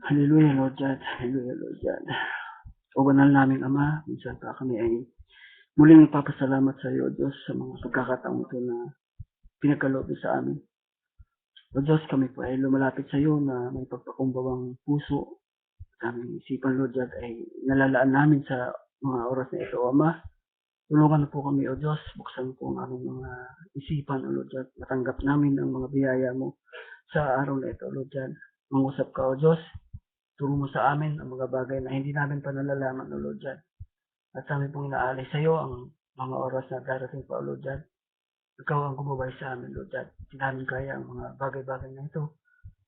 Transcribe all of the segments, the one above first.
Hallelujah, Lord God. Hallelujah, Lord God. O banal naming Ama, minsan pa kami ay muling nagpapasalamat sa iyo, Diyos, sa mga pagkakataong ito na pinagkaloob sa amin. O Diyos, kami po ay lumalapit sa iyo na may pagpakumbawang puso. Sa aming isipan, Lord God, ay nalalaan namin sa mga oras na ito, O Ama. Tulungan na po kami, O Diyos. Buksan po ang aming mga isipan, O Lord God. Matanggap namin ang mga biyaya mo sa araw na ito, Lord God. Mangusap ka, O Diyos. Turo mo sa amin ang mga bagay na hindi namin pa nalalaman, O Lord God. At sa amin pong inaalay sa iyo ang mga oras na darating pa, O Lord God. Ikaw ang gumabay sa amin, Lord God. Hindi namin kaya ang mga bagay-bagay na ito.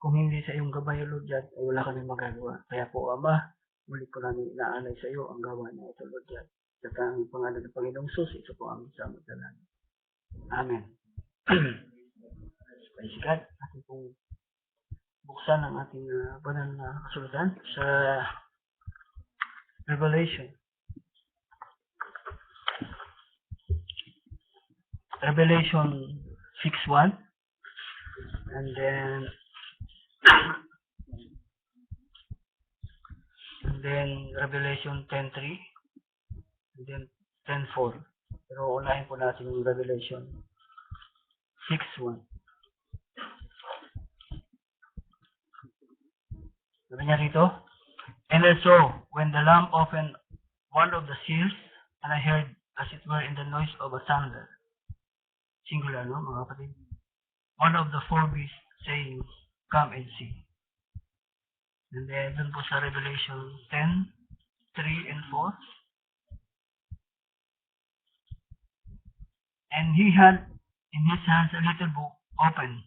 Kung hindi sa iyong gabay, Lord God, ay wala kami magagawa. Kaya po, Ama, muli ko namin inaalay sa iyo ang gawa na ito, Lord God. Sa tanging pangalan ng Panginoong Sus, ito po ang sa magdalangin. Amen. Praise God. Ating pong buksan ang ating banal na kasulatan sa Revelation. Revelation 6:1 and then Revelation 10:3 and then 10:4. Pero unahin po natin yung Revelation 6:1. Sabi niya rito, and I saw when the Lamb opened one of the seals, and I heard as it were in the noise of a thunder. Singular, no, mga kapatid? One of the four beasts saying, come and see. And then, dun po sa Revelation 10:3 and 4. And he had in his hands a little book open,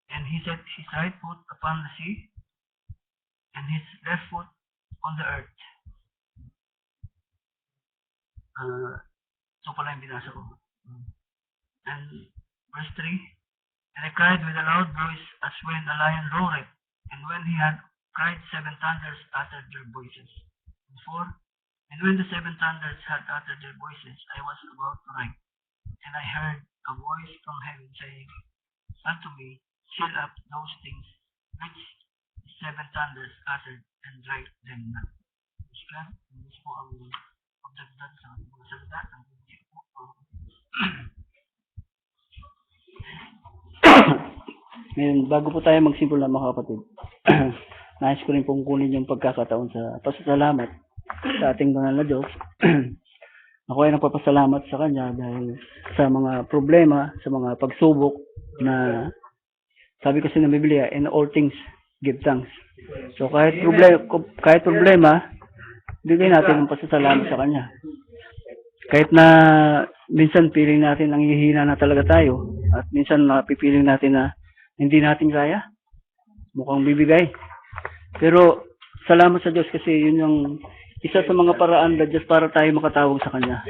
and he set his right foot upon the sea, and his left foot on the earth. So pala yung binasa ko. And verse 3, and I cried with a loud voice as when a lion roared, and when he had cried, 7 thunders uttered their voices. And 4, and when the 7 thunders had uttered their voices, I was about to write, and I heard a voice from heaven saying unto me, seal up those things which the 7 thunders uttered, and write them not. God, this po ang pagdagdag sa mga salita ng Biblia po. Ngayon, bago po tayo magsimula mga kapatid, nais ko rin pong kunin yung pagkakataon sa pasasalamat sa ating banal na Diyos. Ako ay nagpapasalamat sa Kanya dahil sa mga problema, sa mga pagsubok na sabi kasi ng Biblia, in all things, give thanks. So kahit problema, bigay natin ang pasasalamat sa Kanya. Kahit na minsan piling natin ang hihina na talaga tayo at minsan napipiling natin na hindi natin kaya, mukhang bibigay. Pero salamat sa Diyos kasi yun yung isa sa mga paraan na Diyos para tayo makatawag sa Kanya.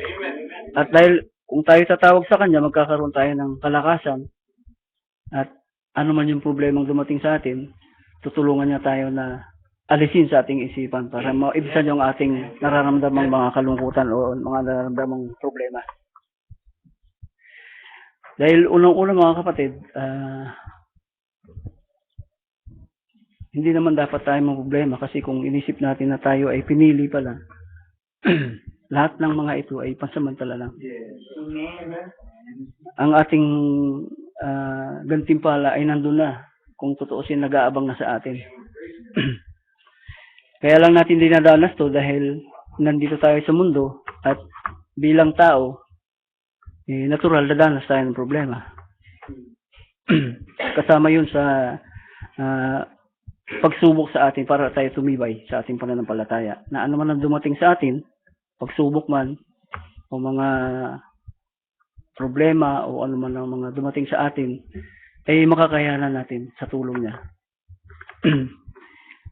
At dahil kung tayo tatawag sa Kanya, magkakaroon tayo ng kalakasan at ano man yung problemang dumating sa atin, tutulungan niya tayo na alisin sa ating isipan para maibsan yung ating nararamdamang mga kalungkutan o mga nararamdamang problema. Dahil unang-unang mga kapatid, hindi naman dapat tayo mga problema kasi kung inisip natin na tayo ay pinili pala, lahat ng mga ito ay pansamantala lang. Ang ating gantimpala ay nandun na kung tutuusin nag-aabang na sa atin. Kaya lang natin dinadanas to dahil nandito tayo sa mundo at bilang tao, natural dadanas tayo ng problema. Kasama yun sa pagsubok sa atin para tayo tumibay sa ating pananampalataya. Na ano man ang dumating sa atin, pagsubok man o mga problema o ano man ang mga dumating sa atin, ay makakayanan natin sa tulong niya.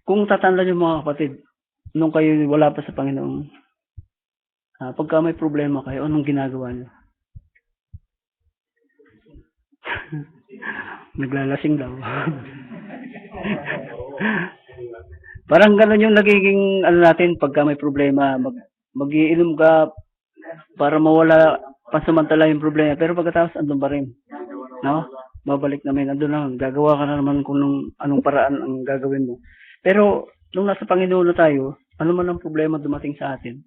Kung tatandaan niyo mga kapatid, nung kayo wala pa sa Panginoon, pagka may problema kayo, anong ginagawa niyo? Naglalasing daw. Parang gano'n yung nagiging natin pagka may problema, mag-iinom ka para mawala pansamantala yung problema, pero pagkatapos andun pa rin, no? Babalik naman, andun lang, gagawa ka na naman kung anong paraan ang gagawin mo. Pero, nung nasa Panginoon na tayo, ano man ang problema dumating sa atin,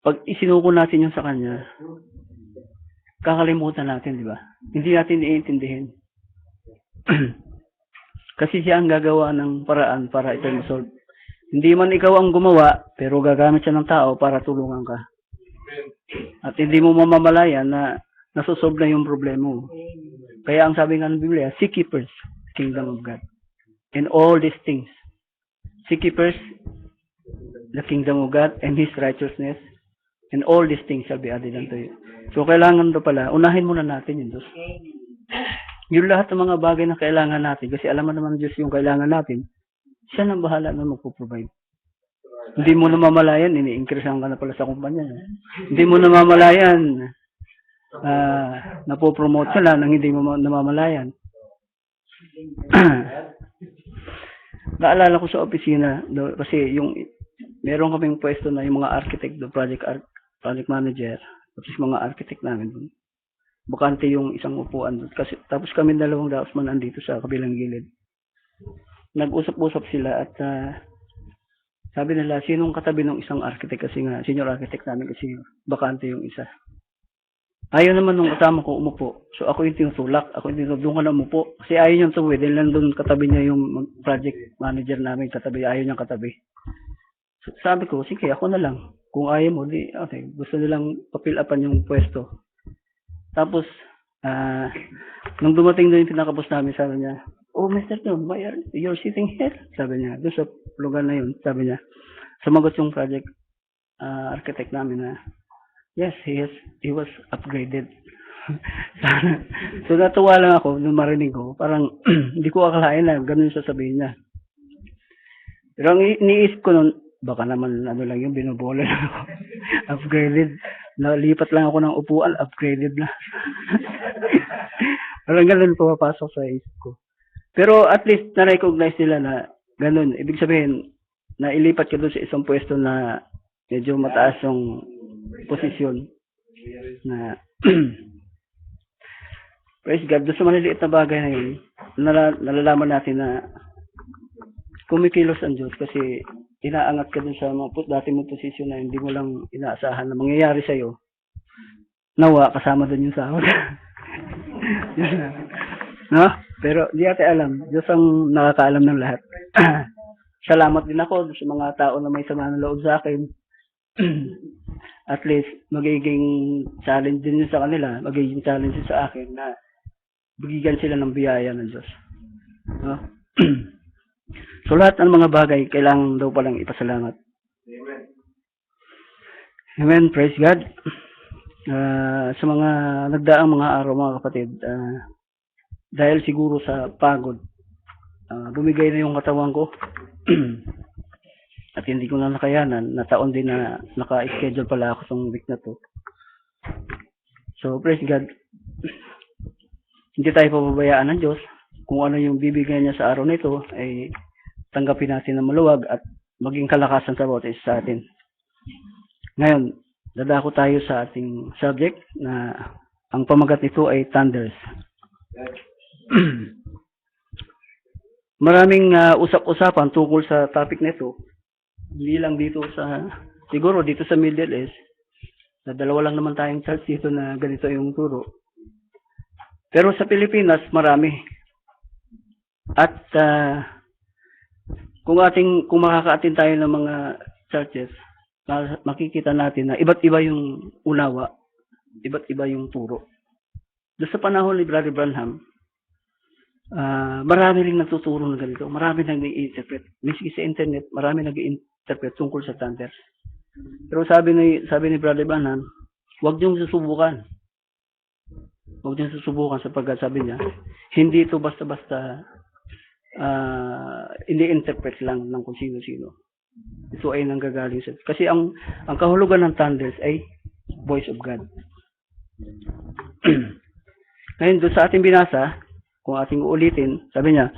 pag isinuko natin yung sa Kanya, kakalimutan natin, di ba? Hindi natin iintindihin. Kasi siya ang gagawa ng paraan para ito resolve. Hindi man ikaw ang gumawa, pero gagamit siya ng tao para tulungan ka. At hindi mo mamamalayan na nasusolve na yung problema mo. Kaya ang sabi nga ng Biblia, seek ye first the kingdom of God. And all these things. Seek ye first the kingdom of God and His righteousness. And all these things shall be added unto you. So, kailangan do pala, unahin muna natin yung Diyos. Yung lahat ng mga bagay na kailangan natin, kasi alam mo naman Diyos yung kailangan natin, siya nang bahala na magpo-provide. Hindi mo namamalayan, ini-increasean ka na pala sa kumpanya. Hindi mo namamalayan, napopromote ka lang nang hindi mo namamalayan. Naalala ko sa opisina, kasi yung meron kaming pwesto na yung mga architect, project manager, tapos mga architect namin doon. Bakante yung isang upuan doon. Kasi, tapos kami dalawang daosman andito sa kabilang gilid. Nag-usap-usap sila at sabi nila, sinong katabi ng isang architect kasi nga, senior architect namin kasi bakante yung isa. Ayaw naman nung kasama ko umupo. So ako yung tinutulak, ako yung tinutulak, doon ka na umupo. Kasi ayaw niyang tuwi, dahil nandun katabi niya yung project manager namin, katabi, ayaw niyang katabi. So, sabi ko, sige, ako na lang. Kung ayaw mo, di, okay, gusto nilang papil-upan yung pwesto. Tapos, nung dumating doon yung pinakabos namin, sabi niya, oh, Mr. Tom, why you're sitting here? Sabi niya, doon sa lugar na yun, sabi niya, sumagot yung project architect namin na, yes, he was upgraded. So, natuwa lang ako nung marinig ko, parang hindi ko akalain na ganun yung sasabihin niya. Pero ang iniisip ko nun, baka naman ano lang yung binubola lang ako. Upgraded. Nalipat lang ako ng upuan, upgraded na. Parang ganun pumapasok sa isip ko. Pero at least na-recognize nila na ganun. Ibig sabihin, na ilipat ka doon sa isang pwesto na medyo mataas yung posisyon na praise God, doon sa maliliit na bagay na yun, nalalaman natin na kumikilos ang Diyos kasi inaangat ka dun sa mga dati mong posisyon na hindi mo lang inaasahan na mangyayari sa'yo. Nawa, kasama dun yung sahod. No? Pero di natin alam. Diyos ang nakakaalam ng lahat. Salamat din ako sa mga tao na may sama ng loob sa akin. At least, magiging challenge din yun sa kanila. Magiging challenge din sa akin na bigyan sila ng biyaya ng Diyos. No? So, lahat ng mga bagay, kailangan daw palang ipasalamat. Amen. Amen. Praise God. Sa mga nagdaang mga araw, mga kapatid, dahil siguro sa pagod, bumigay na yung katawan ko. At hindi ko na nakayanan. Nataon din na naka-schedule pala ako sa week na to. So, praise God. Hindi tayo pababayaan ng Diyos. Kung ano yung bibigay niya sa araw nito, ay tanggapin natin na maluwag at maging kalakasan sa bawat isa sa atin. Ngayon, dadako tayo sa ating subject na ang pamagat nito ay thunders. Maraming usap-usapan tungkol sa topic nito. Hindi lang dito siguro dito sa Middle East, na dalawa lang naman tayong church dito na ganito yung turo. Pero sa Pilipinas, marami. At kung makaka-attend tayo ng mga churches, makikita natin na iba't iba yung unawa, iba't iba yung turo. Doon sa panahon ni Brother Branham, marami ring nagtuturo ng ganito, marami nag-i-interpret. Miski sa internet, marami nag-i-interpret tungkol sa thunders. Pero sabi ni Brother Branham, huwag niyong susubukan. Huwag niyong susubukan sapagkat sabi niya, hindi ito basta-basta hindi interpret lang ng kung sino-sino. Ito ay nanggagaling sa... Kasi ang kahulugan ng thunders ay voice of God. Ngayon, doon sa ating binasa, kung ating uulitin, sabi niya,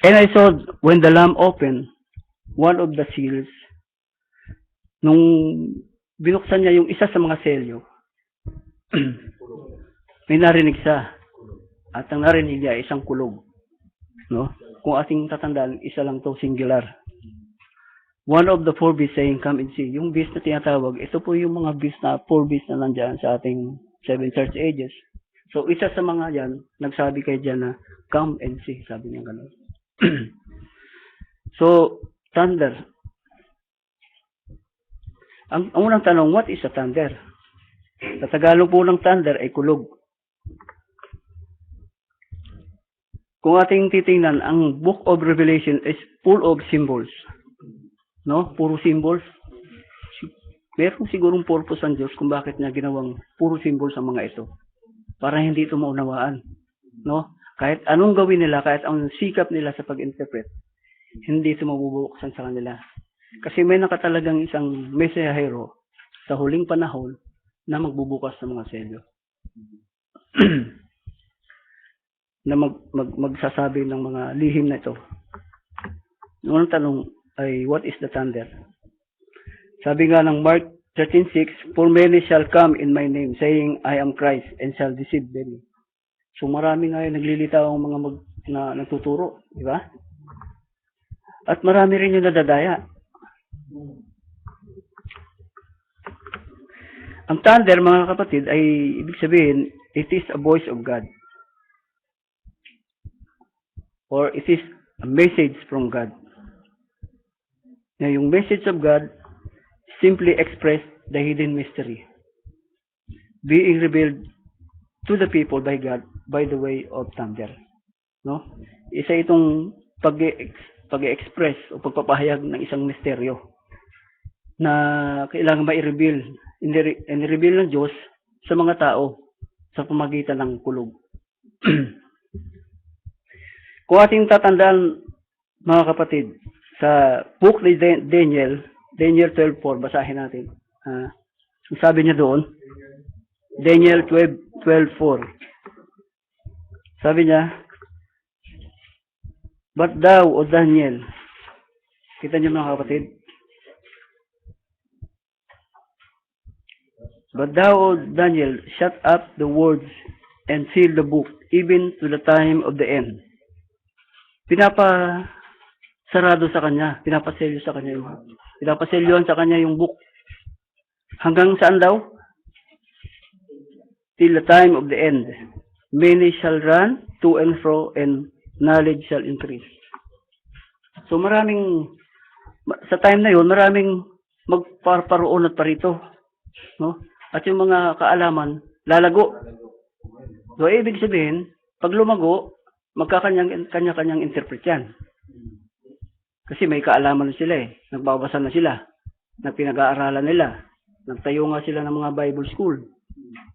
and I saw when the Lamb opened one of the seals, nung binuksan niya yung isa sa mga selyo, may narinig siya. At ang narinig niya ay isang kulog. No? kung ating tatandaan, isa lang to, singular. One of the four beasts saying, come and see. Yung beast na tinatawag, ito po yung mga beast na, four beasts na nandyan sa ating seven church ages. So, isa sa mga yan, nagsabi kay Jan na, come and see. Sabi niya gano'n. So, thunder. Ang unang tanong, what is a thunder? Sa Tagalog po ng thunder ay kulog. Kung ating titingnan, ang Book of Revelation is full of symbols. No? Puro symbols. Meron sigurong purpose ang Diyos kung bakit niya ginawang puro symbols ang mga ito. Para hindi ito maunawaan. No? Kahit anong gawin nila, kahit ang sikap nila sa pag-interpret, hindi ito mabubuksan sa kanila. Kasi may nakatalagang isang mesahero sa huling panahon na magbubukas ng mga selyo. Na magsasabi ng mga lihim na ito. Unang tanong ay, what is the thunder? Sabi nga ng Mark 13:6, for many shall come in my name, saying, I am Christ, and shall deceive many. So marami nga yung naglilitaw ang mga nagtuturo, di ba? At marami rin yung nadadaya. Ang thunder, mga kapatid, ay ibig sabihin, it is a voice of God. Or it is a message from God. Now, yung message of God simply express the hidden mystery being revealed to the people by God by the way of thunder. No? Isa itong pag-express o pagpapahayag ng isang misteryo na kailangan ma-reveal, in-reveal ng Diyos sa mga tao sa pamagitan ng kulog. Kung ating tatandaan, mga kapatid, sa book ni Daniel 12:4, basahin natin. Sabi niya doon, Daniel 12:4. Sabi niya, but thou, O Daniel, kita niyo mga kapatid, but thou, O Daniel, shut up the words and seal the book, even to the time of the end. Pinapasarado sa kanya, pinapaselyo sa kanya pinapaselyohan sa kanya yung book. Hanggang saan daw? Till the time of the end. Many shall run to and fro, and knowledge shall increase. So sa time na yun, maraming magparoon at parito. No? At yung mga kaalaman, lalago. So, ibig sabihin, pag lumago, magkakanya-kanyang interpret yan. Kasi may kaalaman na sila eh. Nagbabasa na sila. Pinag-aaralan nila. Nagtayo nga sila ng mga Bible school.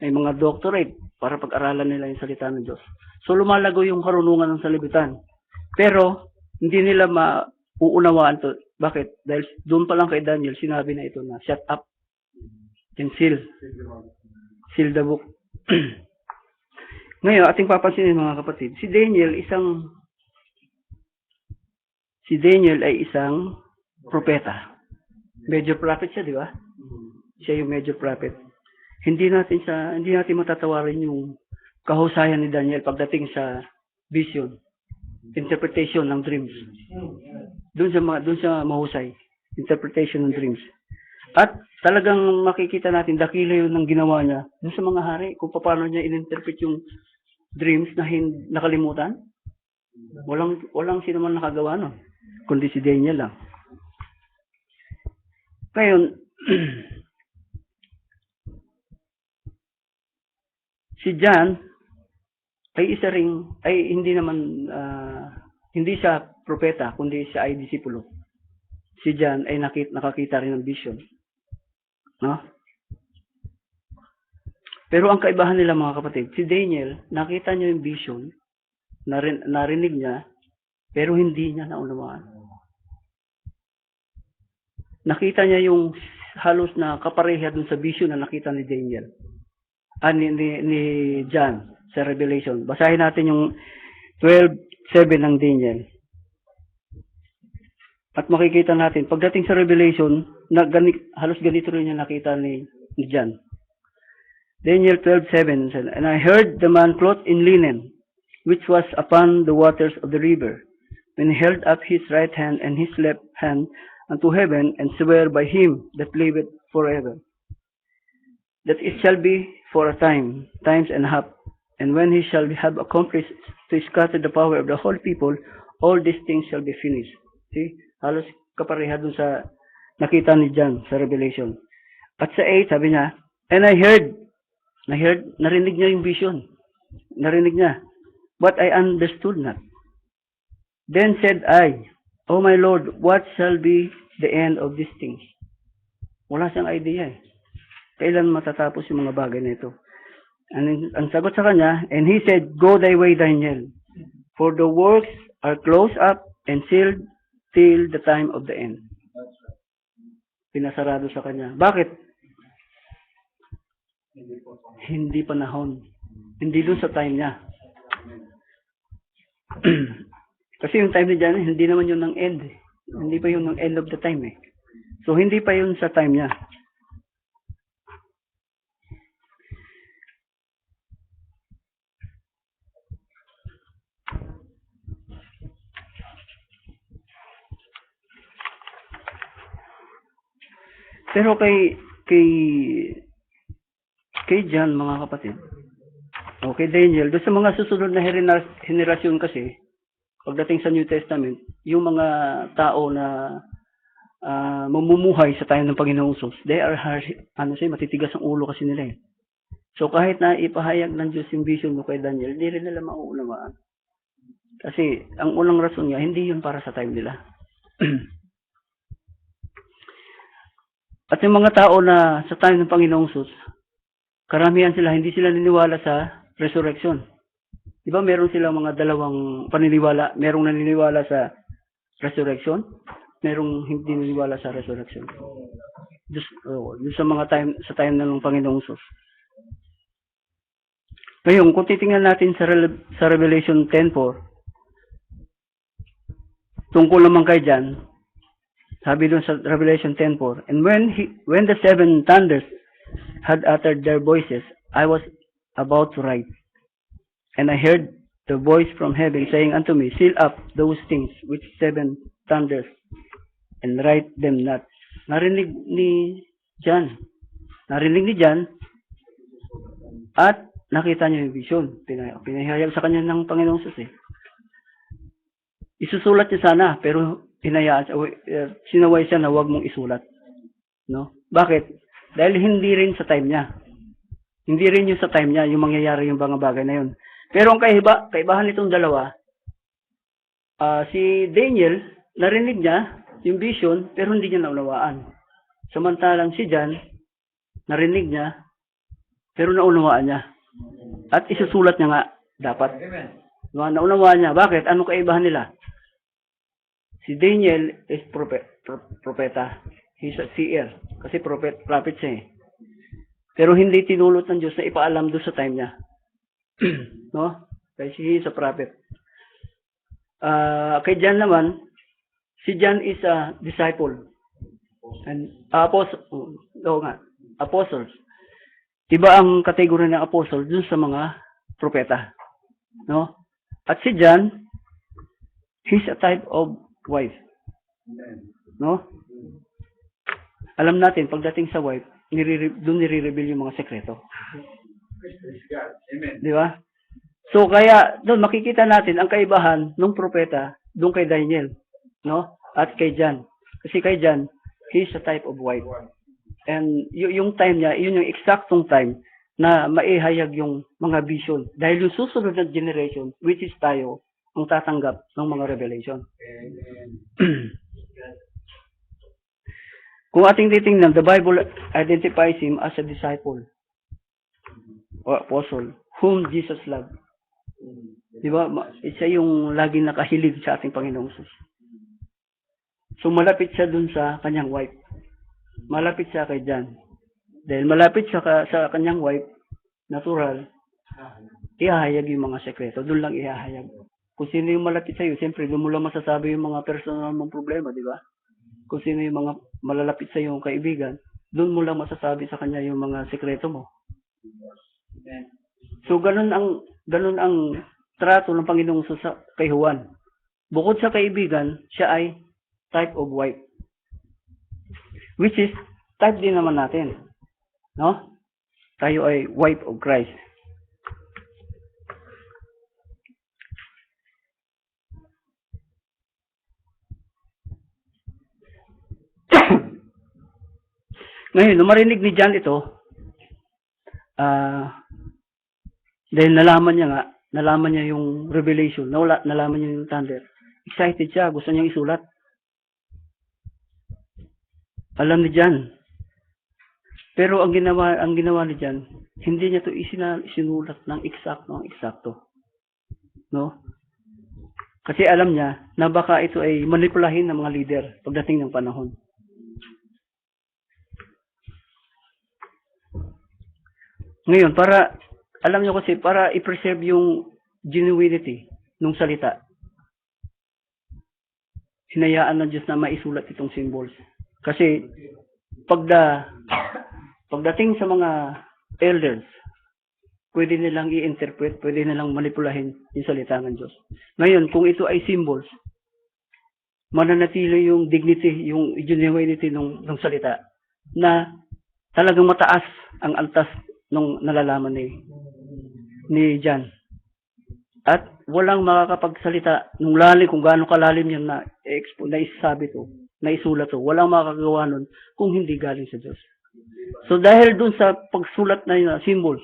May mga doctorate para pag-aralan nila yung salita ng Diyos. So lumalago yung karunungan ng salibutan. Pero hindi nila mauunawaan to. Bakit? Dahil doon pa lang kay Daniel, sinabi na ito na shut up and seal. Seal the book. Ngayon, ating papansinin mga kapatid, si Daniel ay isang propeta. Major prophet siya, di ba? Siya yung major prophet. Hindi natin matatawarin yung kahusayan ni Daniel pagdating sa vision, interpretation ng dreams. Doon sa mahusay, interpretation ng dreams. At talagang makikita natin dakila yun ng ginawa niya doon sa mga hari, kung paano niya in-interpret yung dreams na nakalimutan. Walang sino man nakagawa nun, kundi si Daniel lang. Ngayon, si John ay hindi siya propeta, kundi siya ay disipulo. Si John ay nakakita rin ng vision. No? Pero ang kaibahan nila mga kapatid, si Daniel, nakita niya yung vision, narinig niya, pero hindi niya naunawaan. Nakita niya yung halos na kapareha dun sa vision na nakita ni Daniel. Ni John sa Revelation. Basahin natin yung 12:7 ng Daniel. At makikita natin, pagdating sa Revelation, halos ganito rin yung nakita ni John. Daniel 12:7 said, and I heard the man clothed in linen, which was upon the waters of the river, when he held up his right hand and his left hand unto heaven, and sware by him that liveth forever, that it shall be for a time, times and a half, and when he shall have accomplished to scatter the power of the whole people, all these things shall be finished. See, halos kapareha dun sa nakita ni John sa Revelation. At sa 8, sabi niya, and I heard, narinig niya yung vision. Narinig niya. But I understood not. Then said I, O my Lord, what shall be the end of these things? Wala siyang idea eh. Kailan matatapos yung mga bagay na ito? Ang sagot sa kanya, and he said, Go thy way, Daniel, for the works are closed up and sealed till the time of the end. Pinasarado sa kanya. Bakit? Hindi panahon. Hindi dun sa time niya. Kasi yung time niya dyan, hindi naman yun ng end. Hindi pa yun ng end of the time eh. So, hindi pa yun sa time niya. Pero kay John, mga kapatid, o kay Daniel, doon sa mga susunod na henerasyon kasi, pagdating sa New Testament, yung mga tao na mamumuhay sa time ng Panginoong Sus, they are harsh, matitigas ang ulo kasi nila eh. So kahit na ipahayag ng Diyos yung vision mo kay Daniel, hindi rin nila mauunawaan. Kasi ang unang rason niya, hindi yun para sa time nila. At yung mga tao na sa time ng Panginoong Sus, karamihan sila, hindi sila niniwala sa resurrection. Diba meron silang mga dalawang paniniwala, merong naniniwala sa resurrection, merong hindi naniniwala sa resurrection. Yung sa mga time, sa time ng Panginoong Sus. Ngayon, kung titingnan natin sa Revelation 10:4, tungkol naman kay John, sabi doon sa Revelation 10:4, and when the seven thunders had uttered their voices, I was about to write. And I heard the voice from heaven saying unto me, Seal up those things which seven thunders, and write them not. Narinig ni John. At nakita niya yung vision. Pinahayag sa kanya ng Panginoong Sus eh. Isusulat niya sana, pero sinaway siya na huwag mong isulat. No? Bakit? Dahil hindi rin sa time niya. Hindi rin yung sa time niya, yung mangyayari yung mga bagay na yun. Pero ang kaibahan nitong dalawa, si Daniel, narinig niya yung vision, pero hindi niya naunawaan. Samantalang si John, narinig niya, pero naunawaan niya. At isusulat niya nga, dapat. Naunawaan niya. Bakit? Anong kaibahan nila? Si Daniel is propeta. He's a seer. Kasi prophet siya eh. Pero hindi tinulot ng Diyos na ipaalam doon sa time niya. No? Kasi he is a prophet. Kay John naman, si John is a disciple. And apostles. Iba ang kategorya ng apostle dun sa mga propeta. No? At si John, he's a type of wife. No? Alam natin, pagdating sa wife, doon nire-reveal yung mga sekreto. Di ba? So, kaya, doon makikita natin ang kaibahan ng propeta doon kay Daniel. No? At kay John. Kasi kay John, he's a type of wife. And yung time niya, yun yung eksaktong time na maihayag yung mga vision. Dahil yung susunod na generation, which is tayo, ang tatanggap ng mga revelation. Kung ating titingnan, the Bible identifies him as a disciple or apostle whom Jesus loved. Di ba? Isa yung laging nakahilig sa ating Panginoong Jesus. So malapit siya dun sa kanyang wife. Malapit siya kay John. Dahil malapit siya sa kanyang wife, natural, ihahayag yung mga sekreto. Doon lang ihahayag. Kung sino yung malapit sa'yo, siyempre doon mo lang masasabi yung mga personal mong problema, di ba? Kung sino yung mga malalapit sa yung kaibigan, doon mo lang masasabi sa kanya yung mga sekreto mo. So ganun ang trato ng Panginoong Sus kay Juan. Bukod sa kaibigan, siya ay type of wife. Which is, type din naman natin. No? Tayo ay wife of Christ. Ngayon, nung marinig ni John ito, dahil nalaman niya yung revelation, nalaman niya yung thunder. Excited siya, gusto niyang isulat. Alam ni John. Pero ang ginawa ni John, hindi niya to isinulat ng eksakto. No? Kasi alam niya na baka ito ay manipulahin ng mga leader pagdating ng panahon. Ngayon, alam niyo kasi, para i-preserve yung genuinity ng salita, hinayaan ng Diyos na maisulat itong symbols. Kasi, pagdating sa mga elders, pwede nilang i-interpret, pwede nilang manipulahin yung salita ng Diyos. Ngayon, kung ito ay symbols, mananatili yung dignity, yung genuinity ng salita, na talagang mataas ang antas nung nalalaman ni John. At walang makakapagsalita nung lalim, kung gaano kalalim yan na isasabi to, na isulat to. Walang makakagawa nun kung hindi galing sa Diyos. So dahil dun sa pagsulat na symbols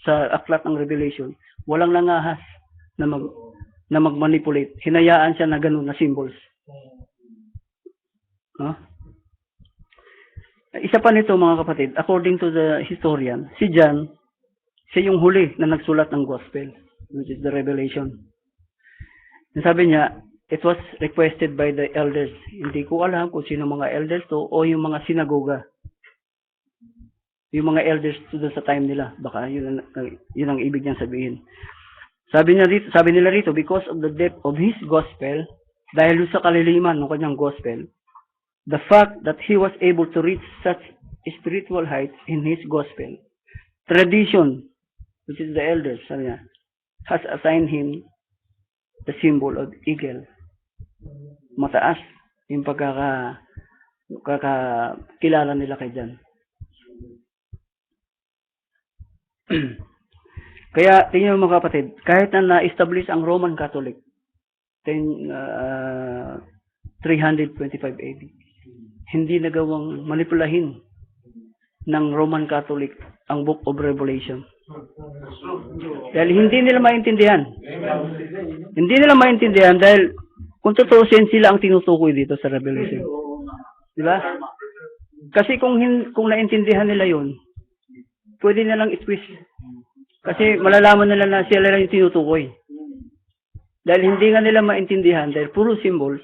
sa aklat ng Revelation, walang nangahas na mag-manipulate. Hinayaan siya na ganun na symbols. Huh? Isa pa nito, mga kapatid, according to the historian, si John, siya yung huli na nagsulat ng gospel, which is the Revelation. Sabi niya, it was requested by the elders. Hindi ko alam kung sino mga elders to o yung mga sinagoga. Yung mga elders to sa time nila. Baka yun ang ibig niyang sabihin. Sabi nila rito, because of the depth of his gospel, dahil sa kaliliman ng kanyang gospel, the fact that he was able to reach such spiritual heights in his gospel, tradition, which is the elders, sabi niya, has assigned him the symbol of eagle. Mataas yung pagkakakilala nila kay John. Kaya, tingnan mo mga kapatid, kahit na na-establish ang Roman Catholic, 325 AD, hindi nagawang manipulahin ng Roman Catholic ang Book of Revelation. Dahil hindi nila maintindihan. Hindi nila maintindihan dahil kung tutusin, sila ang tinutukoy dito sa Revelation. Di ba? Kasi kung naintindihan nila yun, pwede nilang i-twist. Kasi malalaman nila na sila lang yung tinutukoy. Dahil hindi nga nila maintindihan, dahil puro symbols,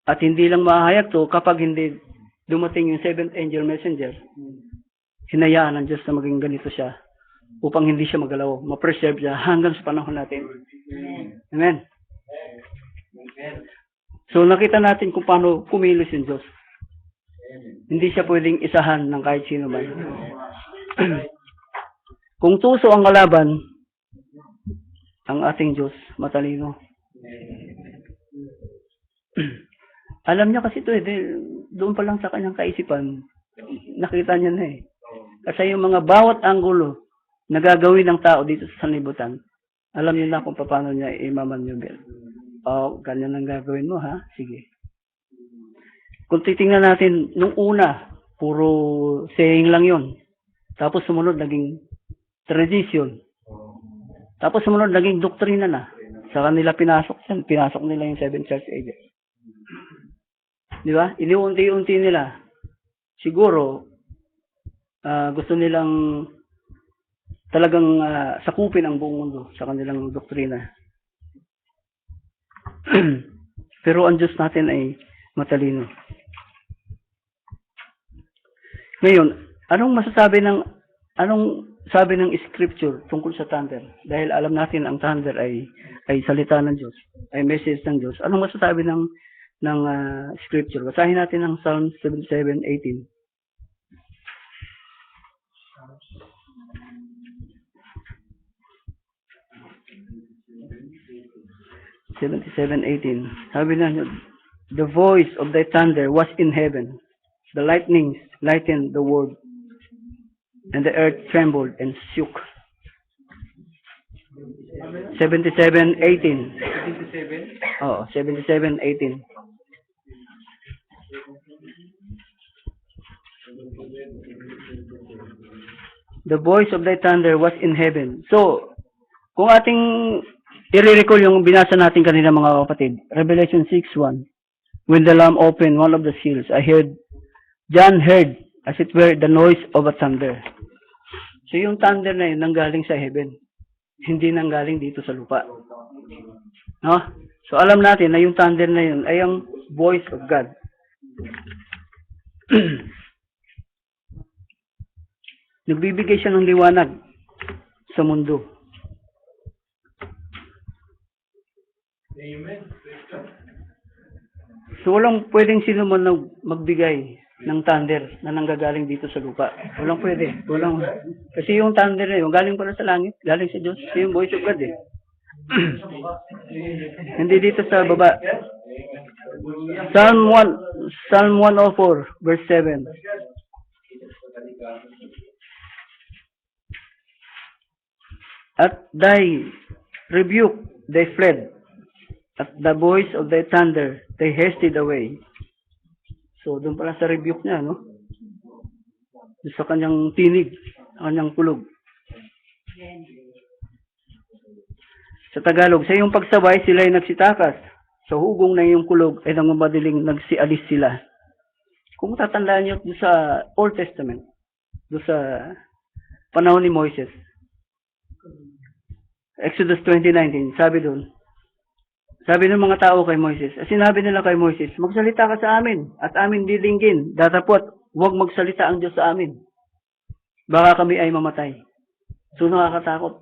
at hindi lang mahayag to kapag hindi dumating yung seventh angel messenger, hinayaan ng Diyos na maging ganito siya upang hindi siya magalaw, ma-preserve siya hanggang sa panahon natin. Amen. So nakita natin kung paano kumilos yung Diyos. Hindi siya pwedeng isahan ng kahit sino man. Kung tuso ang kalaban, ang ating Diyos matalino. Alam niya kasi ito doon pa lang sa kanyang kaisipan, nakita niya na Kasi yung mga bawat anggulo na gagawin ng tao dito sa sanlibutan, alam niya na kung paano niya i-maneuver. Ganyan ang gagawin mo, ha? Sige. Kung titingnan natin, nung una, puro saying lang yon. Tapos sumunod, naging tradition. Tapos sumunod, naging doktrina na. Sa kanila pinasok nila yung Seven Church Ages. Di ba? Iniunti-unti nila. Siguro, gusto nilang talagang sakupin ang buong mundo sa kanilang doktrina. Pero ang Diyos natin ay matalino. Ngayon, anong sabi ng scripture tungkol sa thunder? Dahil alam natin ang thunder ay salita ng Diyos, ay message ng Diyos. Anong masasabi ng scripture? Basahin natin ang Psalm 77:18. 77:18. Sabi na, the voice of thy thunder was in heaven. The lightnings lightened the world, and the earth trembled and shook. 77:18. 77. Oh, 77:18. The voice of thy thunder was in heaven. So, kung ating i-recall yung binasa natin kanina mga kapatid, Revelation 6:1. When the Lamb opened one of the seals, John heard, as it were, the noise of a thunder. So yung thunder na yun, nanggaling sa heaven. Hindi nanggaling dito sa lupa. No? So alam natin na yung thunder na yun ay ang voice of God. Nagbibigay siya ng liwanag sa mundo. Amen. So walang pwedeng sino man magbigay ng thunder na nanggagaling dito sa lupa. Walang pwede. Kasi yung thunder na yun, galing pala sa langit, galing sa Diyos. Yung voice of God eh. Hindi dito sa baba. Psalm 104, verse 7. At thy rebuke they fled. At the voice of thy thunder, they hasted away. So, doon pala sa rebuke niya, no? Doon sa kanyang tinig, kanyang kulog. Sa Tagalog, sa iyong pagsabay, sila ay nagsitakas. Sa hugong na iyong kulog, ay nangumadaling nagsialis sila. Kung tatandaan niyo doon sa Old Testament, doon sa panahon ni Moises, Exodus 20:19, sabi doon, sabi ng mga tao kay Moises, sinabi nila kay Moises, magsalita ka sa amin at amin didinggin. Datapot, huwag magsalita ang Diyos sa amin. Baka kami ay mamatay. So nakakatakot.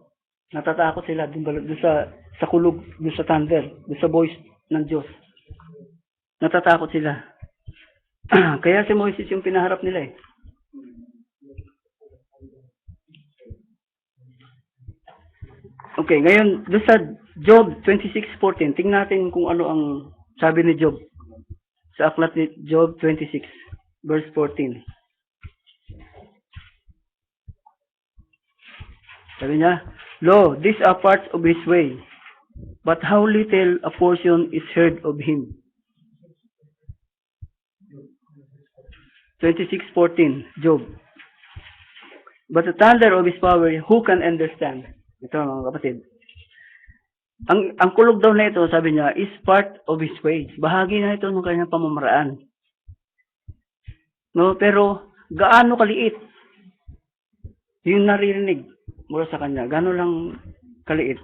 Natatakot sila doon sa kulog, doon sa thunder, doon sa voice ng Diyos. Natatakot sila. Kaya si Moises yung pinaharap nila eh. Okay, ngayon, doon sa Job 26:14, tingnan natin kung ano ang sabi ni Job. Sa aklat ni Job 26, verse 14. Sabi niya, lo, these are parts of his way, but how little a portion is heard of him. 26:14, Job. But the thunder of his power, who can understand? Ito mga kapatid. Ang kulog daw na ito, sabi niya, is part of his ways. Bahagi na ito ng kanyang pamamaraan. No, pero gaano kaliit yung naririnig mula sa kanya. Gaano lang kaliit.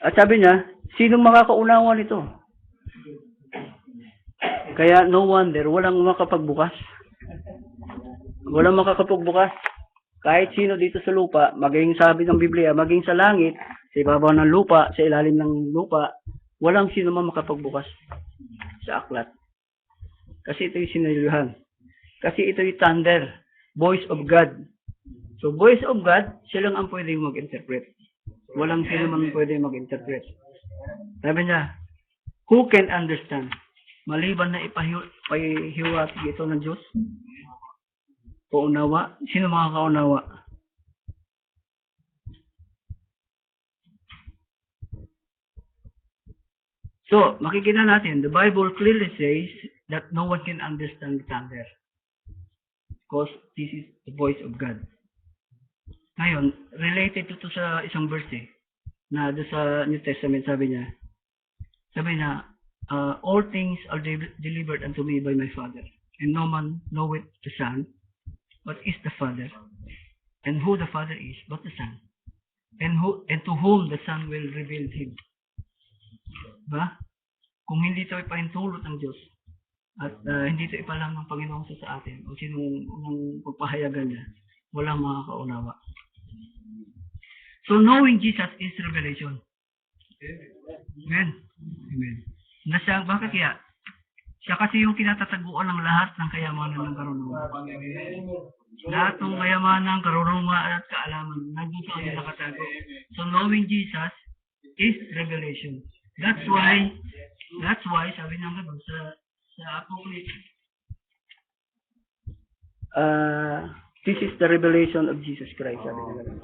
At sabi niya, sinong makakaunawa nito? Kaya no wonder, walang makapagbukas. Walang makakapagbukas. Kahit sino dito sa lupa, maging sabi ng Biblia, maging sa langit, sa ibabaw ng lupa, sa ilalim ng lupa, walang sino man makapagbukas sa aklat. Kasi ito yung sinayuhan. Kasi ito yung thunder, voice of God. So, voice of God, siya lang ang pwedeng mag-interpret. Walang sino man pwedeng mag-interpret. Sabi niya, who can understand? Maliban na ipahiwatig ito ng Diyos? Paunawa? Sino makakaunawa? So, makikita natin, the Bible clearly says that no one can understand the thunder. Because this is the voice of God. Ngayon, related ito sa isang verse na doon sa New Testament, sabi niya, all things are delivered unto me by my Father, and no man knoweth the Son, but is the Father, and who the Father is, but the Son, and to whom the Son will reveal him. Diba? Kung hindi ito ipahintulot ng Diyos, at hindi ito ipalam ng Panginoon sa atin, o sinong pagpahayagan niya, walang makakaunawa. So knowing Jesus is revelation. Amen. Amen. Bakit kaya? Siya kasi yung kinatataguan ng lahat ng kayamanan ng karunungan. Lahat ng kayamanan, karunungan at kaalaman, nandun sa kanya nakatago. So knowing Jesus is revelation. That's why, sabi ng ganun, sa Apocalypse, this is the revelation of Jesus Christ, sabi ng ganun.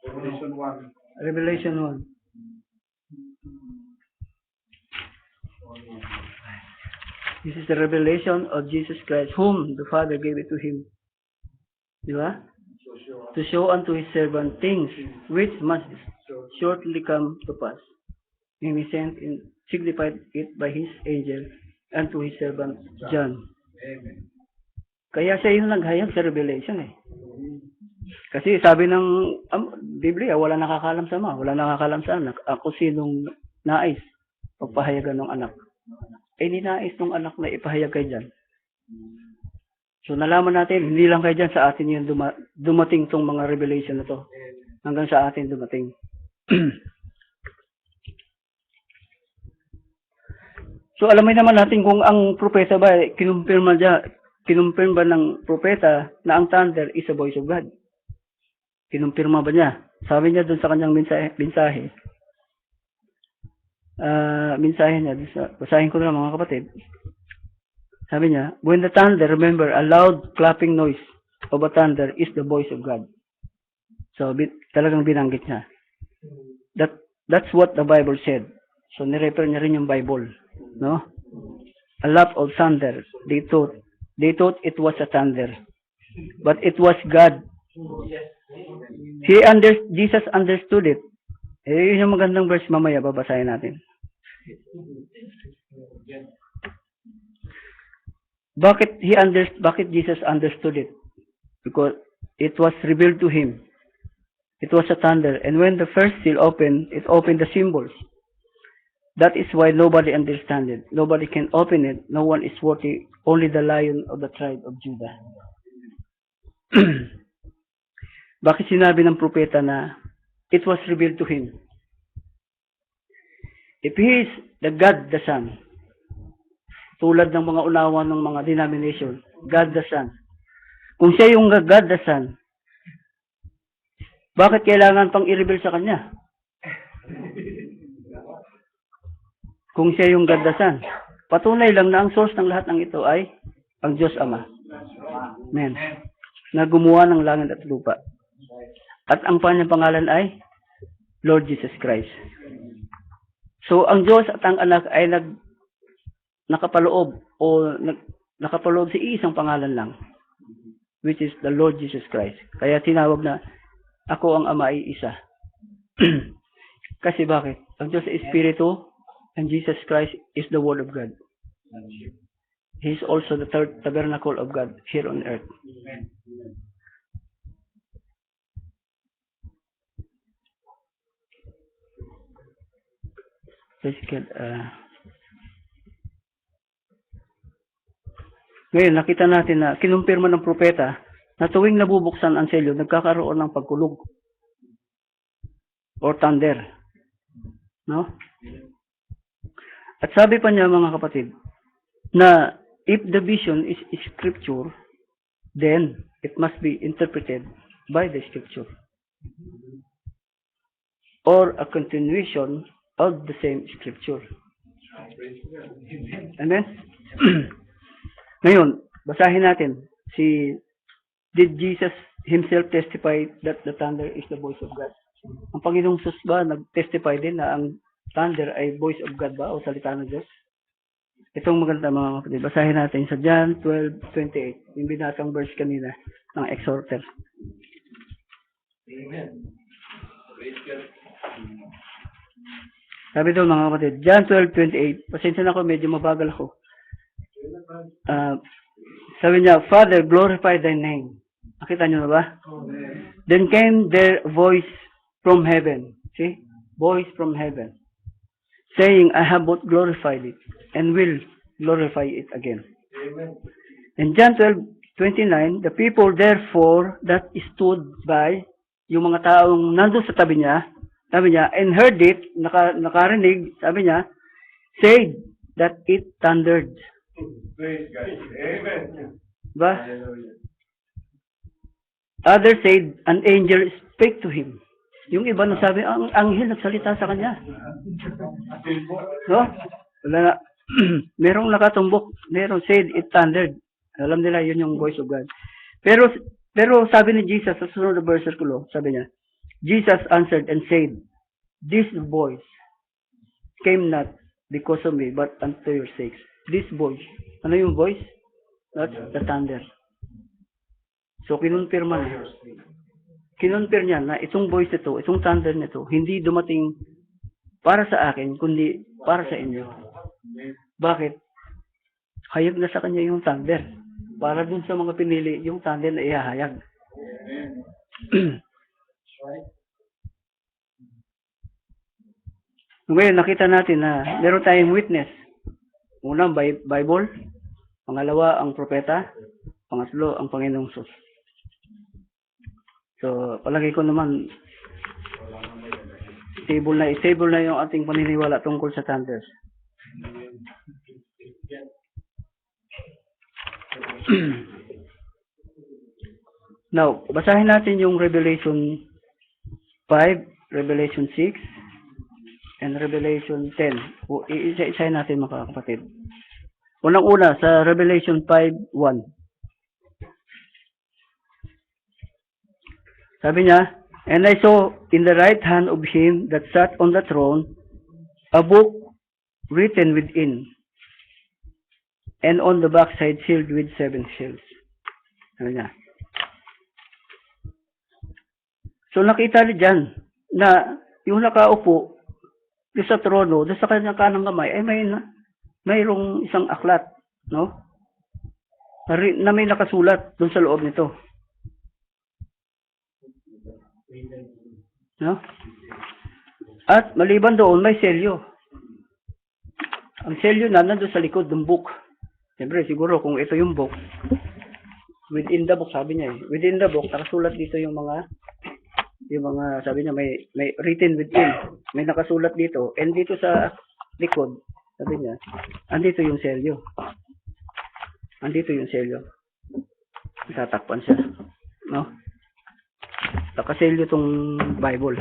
Revelation 1. Revelation 1. This is the revelation of Jesus Christ, whom the Father gave it to him. Di ba? To show unto his servant things which must shortly come to pass. And he sent and signified it by his angel unto his servant John. Amen. Kaya siya yung naghayag sa revelation eh. Kasi sabi ng Biblia, wala nakakalam sa ama, wala nakakalam sa anak. Ako sinong nais pagpahayagan ng anak. Eh, ninais ng anak na ipahayag kay John. So, nalaman natin, hindi lang kay John, sa atin yung dumating tong mga revelation na to. Hanggang sa atin dumating. So, alamin naman natin kung ang propeta ba, kinumpirma ba ng propeta na ang thunder is a voice of God? Kinumpirma ba niya? Sabi niya dun sa kanyang mensahe niya, basahin ko na lang mga kapatid. Sabi niya, when the thunder, remember, a loud clapping noise of a thunder is the voice of God. So, talagang binanggit niya. That's what the Bible said. So, nirefer niya rin yung Bible. No? A lot of thunder. They thought it was a thunder. But it was God. Jesus understood it. Eh, yun yung magandang verse mamaya, babasahin natin. Bakit Jesus understood it? Because it was revealed to him. It was a thunder. And when the first seal opened, it opened the symbols. That is why nobody understands it. Nobody can open it. No one is worthy. Only the Lion of the tribe of Judah. Bakit sinabi ng propeta na it was revealed to him? If he is the God the Son, tulad ng mga unawa ng mga denomination, God the Son. Kung siya yung God the Son, bakit kailangan pang i-reveal sa kanya? Kung siya yung God the Son. Patunay lang na ang source ng lahat ng ito ay ang Diyos Ama. Amen. Na gumawa ng langit at lupa. At ang kanyang pangalan ay Lord Jesus Christ. So, ang Diyos at ang anak ay nakapaloob sa isang pangalan lang, which is the Lord Jesus Christ. Kaya tinawag na ako ang Ama ay isa. Kasi bakit? Ang Diyos ay Espiritu, and Jesus Christ is the Word of God. He is also the third tabernacle of God here on earth. Ngayon, nakita natin na kinumpirma ng propeta na tuwing nabubuksan ang selyo, nagkakaroon ng pagkulog or thunder. No? At sabi pa niya, mga kapatid, na if the vision is scripture, then it must be interpreted by the scripture. Or a continuation of the same scripture. Amen? Ngayon, basahin natin. Did Jesus himself testify that the thunder is the voice of God? Ang Panginoong Sus ba nag-testify din na ang thunder ay voice of God ba o salita ng Diyos? Itong maganda mga kapatid. Basahin natin sa John 12:28. Yung binasang verse kanina ng exhorter. Amen. Praise God. Sabi doon mga kapatid, John 12:28. Pasensya na ako, medyo mabagal ako. Sabi niya, Father, glorify thy name. Nakita niyo na ba? Amen. Then came their voice from heaven. See? Voice from heaven. Saying, I have both glorified it and will glorify it again. Amen. In John 12:29, the people therefore that stood by, yung mga taong nandun sa tabi niya, and heard it, nakarinig, sabi niya, said that it thundered. Praise God. Amen. Ba? Hallelujah. Others said, an angel spake to him. Yung iba nung sabi, ang anghel nagsalita sa kanya. No? Wala na. Merong nakatumbok. Merong said, it thundered. Alam nila, yun yung voice of God. Pero sabi ni Jesus, sa sunod na versikulo, sabi niya, Jesus answered and said, this voice came not because of me, but unto your sakes. This voice. Ano yung voice? That's the thunder. So, kinunpir niya na itong voice nito, itong thunder nito, hindi dumating para sa akin, kundi para sa inyo. Bakit? Hayag na sa kanya yung thunder. Para dun sa mga pinili, yung thunder na ihahayag. Ngayon, nakita natin na meron tayong witness. Unang, Bible. Pangalawa, ang propeta. Pangatlo, ang Panginoong Sus. So, palagay ko naman, stable na yung ating paniniwala tungkol sa thunders. Now, basahin natin yung Revelation 5, Revelation 6, and Revelation 10. O, isa-isahin natin mga kapatid. Unang-una, sa Revelation 5:1. Sabi niya, and I saw in the right hand of him that sat on the throne a book written within, and on the backside sealed with 7 seals. Sabi niya. So nakita niya dyan na yung nakaupo doon sa trono, doon sa kanyang kanang kamay, ay mayroong isang aklat, no? Na may nakasulat doon sa loob nito. No? At maliban doon, may selyo. Ang selyo na nandun sa likod ng book. Siyempre, siguro kung ito yung book, within the book, sabi niya within the book, nakasulat dito yung mga, sabi niya, may written within. May nakasulat dito. And dito sa likod, sabi niya, andito yung selyo. Andito yung selyo. Tatakpan siya. No? Nakaselyo tong Bible.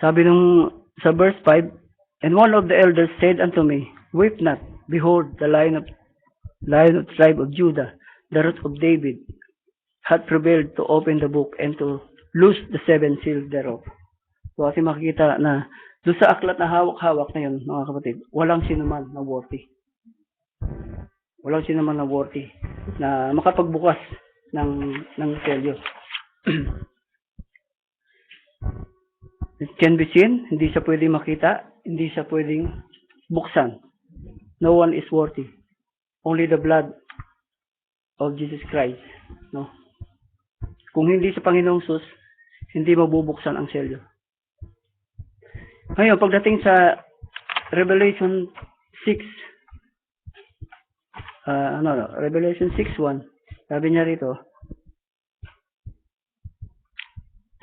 Sabi sa verse 5, and one of the elders said unto me, weep not, behold, the Lion of tribe of Judah, the Root of David, hath prevailed to open the book and to loose the 7 seals thereof. So kasi makikita na doon sa aklat na hawak-hawak na yun, mga kapatid, walang sinuman na worthy. Walang sinuman na worthy na makapagbukas ng selyo. It can be seen, hindi siya pwedeng makita, hindi siya pwedeng buksan. No one is worthy. Only the blood of Jesus Christ. No? Kung hindi sa Panginoong Sus, hindi mabubuksan ang selyo. Ngayon, pagdating sa Revelation 6, Revelation 6:1, sabi niya rito,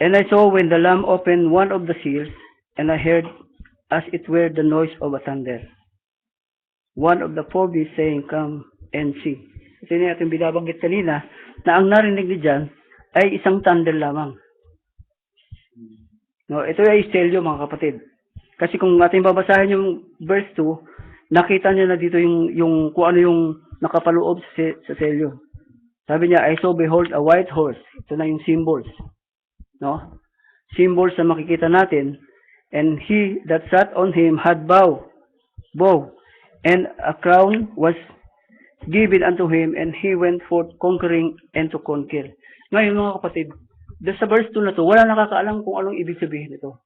and I saw when the Lamb opened one of the seals, and I heard as it were the noise of a thunder. One of the 4 beasts saying, come and see. Ito na ating binabanggit kanina, na ang narinig ni John ay isang thunder lamang. No, ito ay selyo, mga kapatid. Kasi kung ating babasahin yung verse 2, nakita niya na dito yung kung ano yung nakapaloob sa selyo. Sabi niya, I saw behold a white horse. Ito na yung symbols. No? Symbols na makikita natin. And he that sat on him had bow, and a crown was given unto him, and he went forth conquering and to conquer. Ngayon mga kapatid, sa verse 2 na to, wala nakakaalam kung anong ibig sabihin nito.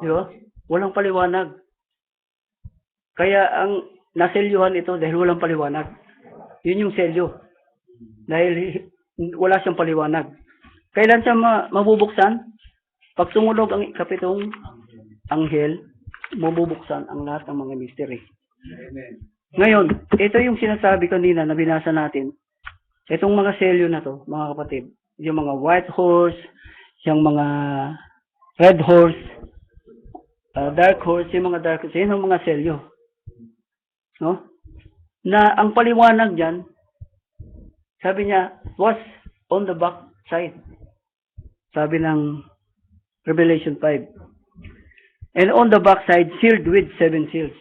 Di ba? Walang paliwanag. Kaya ang naselyuhan ito dahil walang paliwanag. Yun yung selyo. Dahil wala siyang paliwanag. Kailan siya mabubuksan? Pag tumulog ang ikapitong anghel, mabubuksan ang lahat ng mga mystery. Ngayon, ito yung sinasabi kanina na binasa natin. Itong mga selyo na to, mga kapatid, yung mga white horse, yung mga red horse, dark horse, yung mga dark horse, yun ang mga selyo. No? Na ang paliwanag dyan, Sabi niya, was on the back side. Sabi ng Revelation 5. And on the back side, sealed with 7 seals.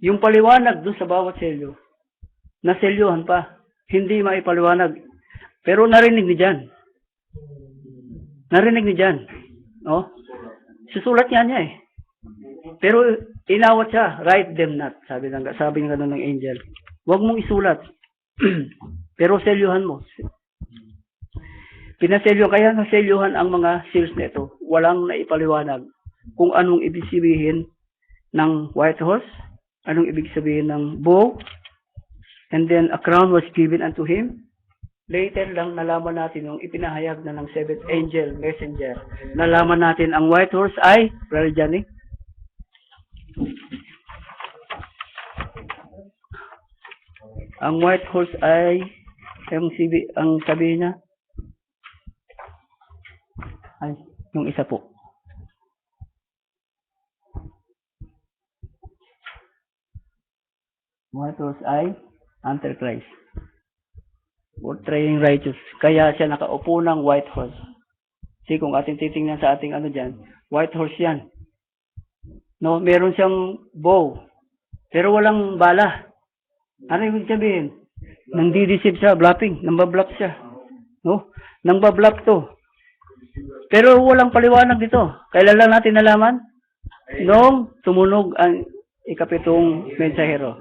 Yung paliwanag doon sa bawat selyo, naselyuhan pa. Hindi maipaliwanag. Pero narinig ni John. Narinig ni John. Oh? Susulat niya eh. Pero inawat siya, write them not. Sabi nga ng angel. Huwag mong isulat. Pero selyuhan mo. Pinaselyo, kaya naselyuhan ang mga seals nito. Walang naipaliwanag kung anong ibig sabihin ng white horse, anong ibig sabihin ng bow, and then a crown was given unto him. Later lang nalaman natin yung ipinahayag na ng seventh angel messenger. Nalaman natin ang white horse ay, Brother Johnny, ang white horse ay, ang sabi niya, ay, yung isa po. White horse ay Antichrist. Portraying righteous. Kaya siya nakaupo ng white horse. Kasi kung ating titingnan sa ating dyan, white horse yan. No, meron siyang bow. Pero walang bala. Ano yung sabihin? Nang-dideceive siya, bluffing. Nang-babluff siya. No? Nang-babluff to. Pero walang paliwanag dito. Kailan lang natin nalaman? Nung tumunog ang ikapitong mensahero.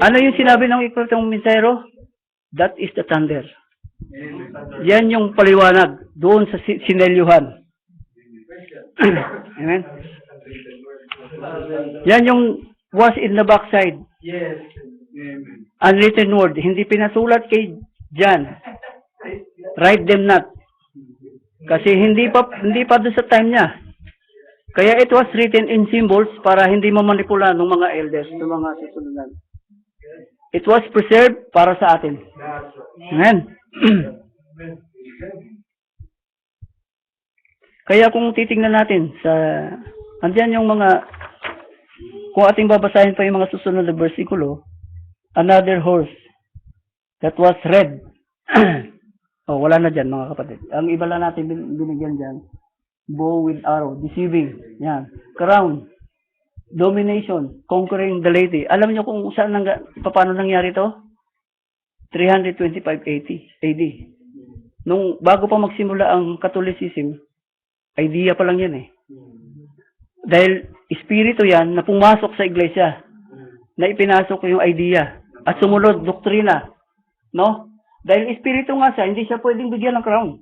Ano yung sinabi ng ikapitong mensahero? That is the thunder. Yan yung paliwanag doon sa sinelyuhan. Amen? Yan yung was in the backside. Yes. Unwritten word. Hindi pinasulat kay John. Write them not. Kasi hindi pa doon sa time niya. Kaya it was written in symbols para hindi mamanipula ng mga elders, ng mga susunod. It was preserved para sa atin. Amen. Kaya kung titingnan natin sa andiyan yung mga kung ating babasahin pa yung mga susunod na bersikulo, another horse that was red. Oh, wala na dyan mga kapatid. Ang iba lang natin binigyan dyan, bow with arrow, deceiving. Yan. Crown. Domination. Conquering the lady. Alam niyo kung saan paano nangyari to? 325 AD. Nung bago pa magsimula ang Catholicism, idea pa lang yan eh. Dahil espiritu yan na pumasok sa iglesia, na ipinasok yung idea at sumunod doktrina. No? Dahil espiritu nga siya, hindi siya pwedeng bigyan ng crown.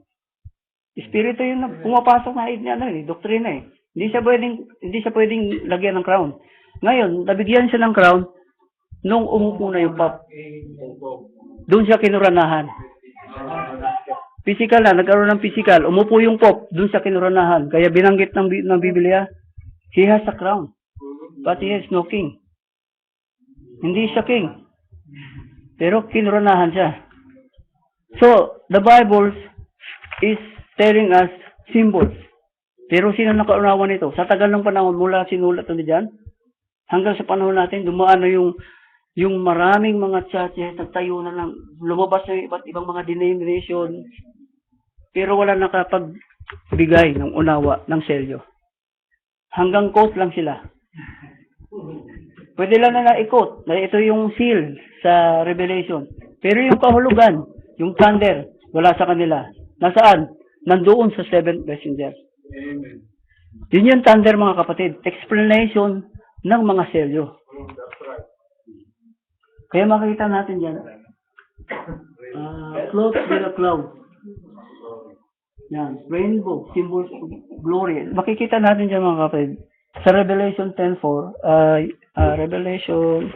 Espiritu yun na pumapasok na doktrina eh. Hindi siya pwedeng lagyan ng crown. Ngayon, nabigyan siya ng crown nung umupo na yung pop. Doon siya kinuranahan. Physical na, nagkaroon ng physical. Umupo yung pop, doon siya kinuranahan. Kaya binanggit ng Biblia, he has a crown, but he has no king. Hindi siya king. Pero kinuranahan siya. So, the Bible is telling us symbols. Pero sino nakaunawa nito? Sa tagal ng panahon, mula sinulat na dyan, hanggang sa panahon natin, dumaan na yung maraming mga churches, nagtayo na lang, lumabas na yung iba't ibang mga denomination, pero wala nakapagbigay ng unawa ng selyo. Hanggang quote lang sila. Pwede lang na na-quote na ito yung seal sa Revelation. Pero yung kahulugan, yung thunder, wala sa kanila. Nasaan? Nandoon sa seventh messenger. Amen. Yun yung thunder mga kapatid. Explanation ng mga selyo. That's right. Kaya makikita natin dyan. Clothes with a cloud. Yan. Rainbow. Symbols of glory. Makikita natin dyan mga kapatid. Sa Revelation 10:4. Revelation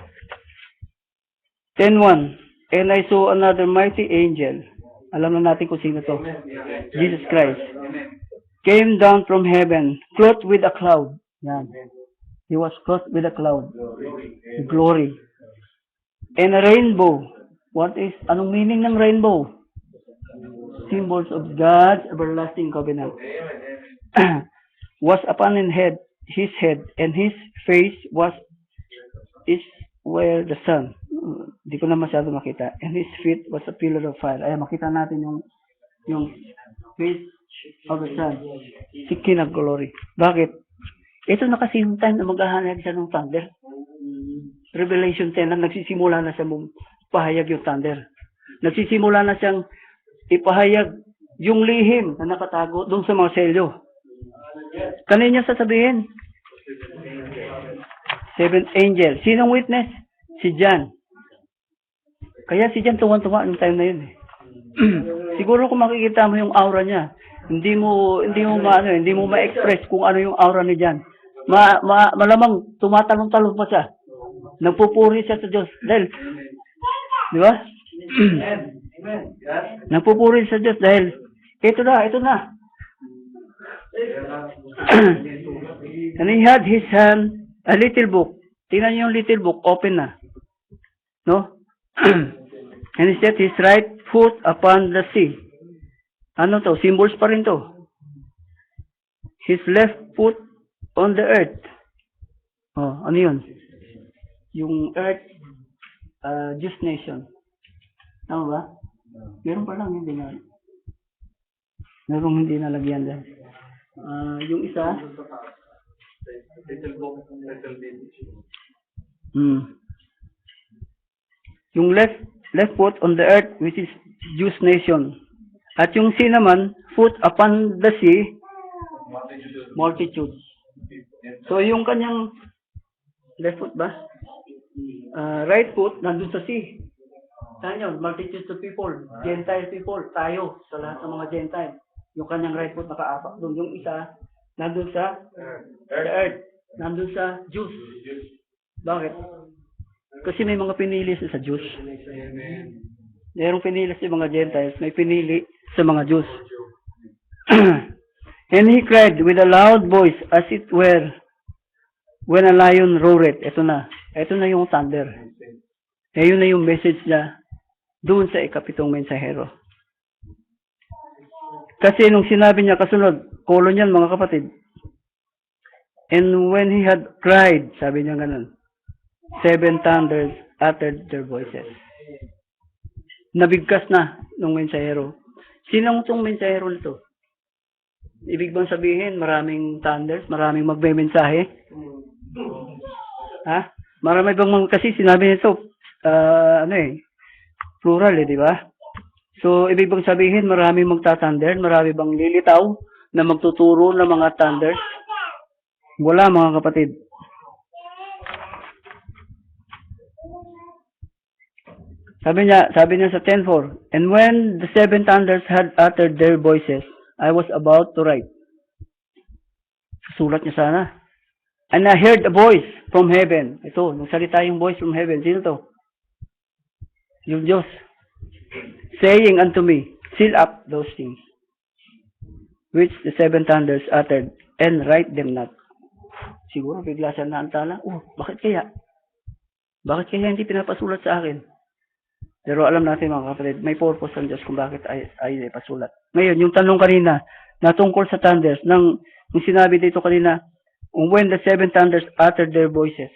10:1. And I saw another mighty angel. Alam na natin kung sino to. Jesus Christ. Came down from heaven, clothed with a cloud. Yan. He was clothed with a cloud. Glory. And a rainbow. Anong meaning ng rainbow? Symbols of God's everlasting covenant. Was upon his head, and his face is where the sun. Di ko na masyado makita. And his feet was a pillar of fire. Ayan, makita natin yung face of the sun. Si King of Glory. Bakit? Ito na kasi yung time na maghahanap siya ng thunder. Revelation 10 na nagsisimula na siya pahayag yung thunder. Nagsisimula na siyang ipahayag yung lihim na nakatago doon sa mga selyo. Kanina sasabihin? Seventh angel. Sinong witness? Si John. Kaya si John tuwan-tuwa yung time na yun. Siguro kung makikita mo yung aura niya, hindi mo ma-express kung ano yung aura ni John. Malamang tumatalong-talong pa siya. Nagpupuri siya sa Diyos. Dahil, di ba? Nagpupuri sa Diyos dahil, ito na. And he had his hand, a little book. Tingnan niyo yung little book, open na. No? And he set his right foot upon the sea. Ano to? Symbols pa rin to. His left foot on the earth. Oh, ano yun? Yung earth, Jewish nation. Tama ba? Meron pa lang hindi na. Merong hindi nalagyan dyan. Yung isa, yung left foot on the earth, which is Jewish nation. At yung sea naman, foot upon the sea, multitudes. So yung kanyang left foot ba? Right foot, nandun sa sea. Saan yun? Multitudes of people. Gentile people. Tayo. Sa lahat ng mga Gentile. Yung kanyang right foot nakaapak doon. Yung isa, nandun sa the earth. Nandun sa Jews. Bakit? Kasi may mga pinili sa Jews. Mayroong pinili sa mga Gentiles. May pinili sa mga Jews. And he cried with a loud voice as it were when a lion roared. Ito na. Ito na yung thunder. Yun na yung message niya doon sa ikapitong mensahero. Kasi nung sinabi niya kasunod, kolon yan mga kapatid. And when he had cried, sabi niya ganun, 7 thunders uttered their voices. Nabigkas na nung mensahero. Sinong itong mensahero nito? Ibig bang sabihin, maraming thunders, maraming magbe-mensahe? Ha? Marami bang kasi sinabi nito, plural di ba? So, ibig bang sabihin, maraming magta-thunder, marami bang lilitaw na magtuturo ng mga thunders? Wala mga kapatid. Sabi niya sa 10:4, and when the 7 thunders had uttered their voices, I was about to write. Sulat niya sana. And I heard a voice from heaven. Ito, nagsalita yung voice from heaven. Sino to? Yung Diyos. Saying unto me, seal up those things, which the 7 thunders uttered, and write them not. Siguro bigla siya naantala. Bakit kaya? Bakit kaya hindi pinapasulat sa akin? Pero alam natin mga kapatid, may purpose ang Diyos kung bakit ay pasulat. Ngayon, yung tanong kanina, na tungkol sa thunders, nung sinabi dito kanina, when the 7 thunders uttered their voices,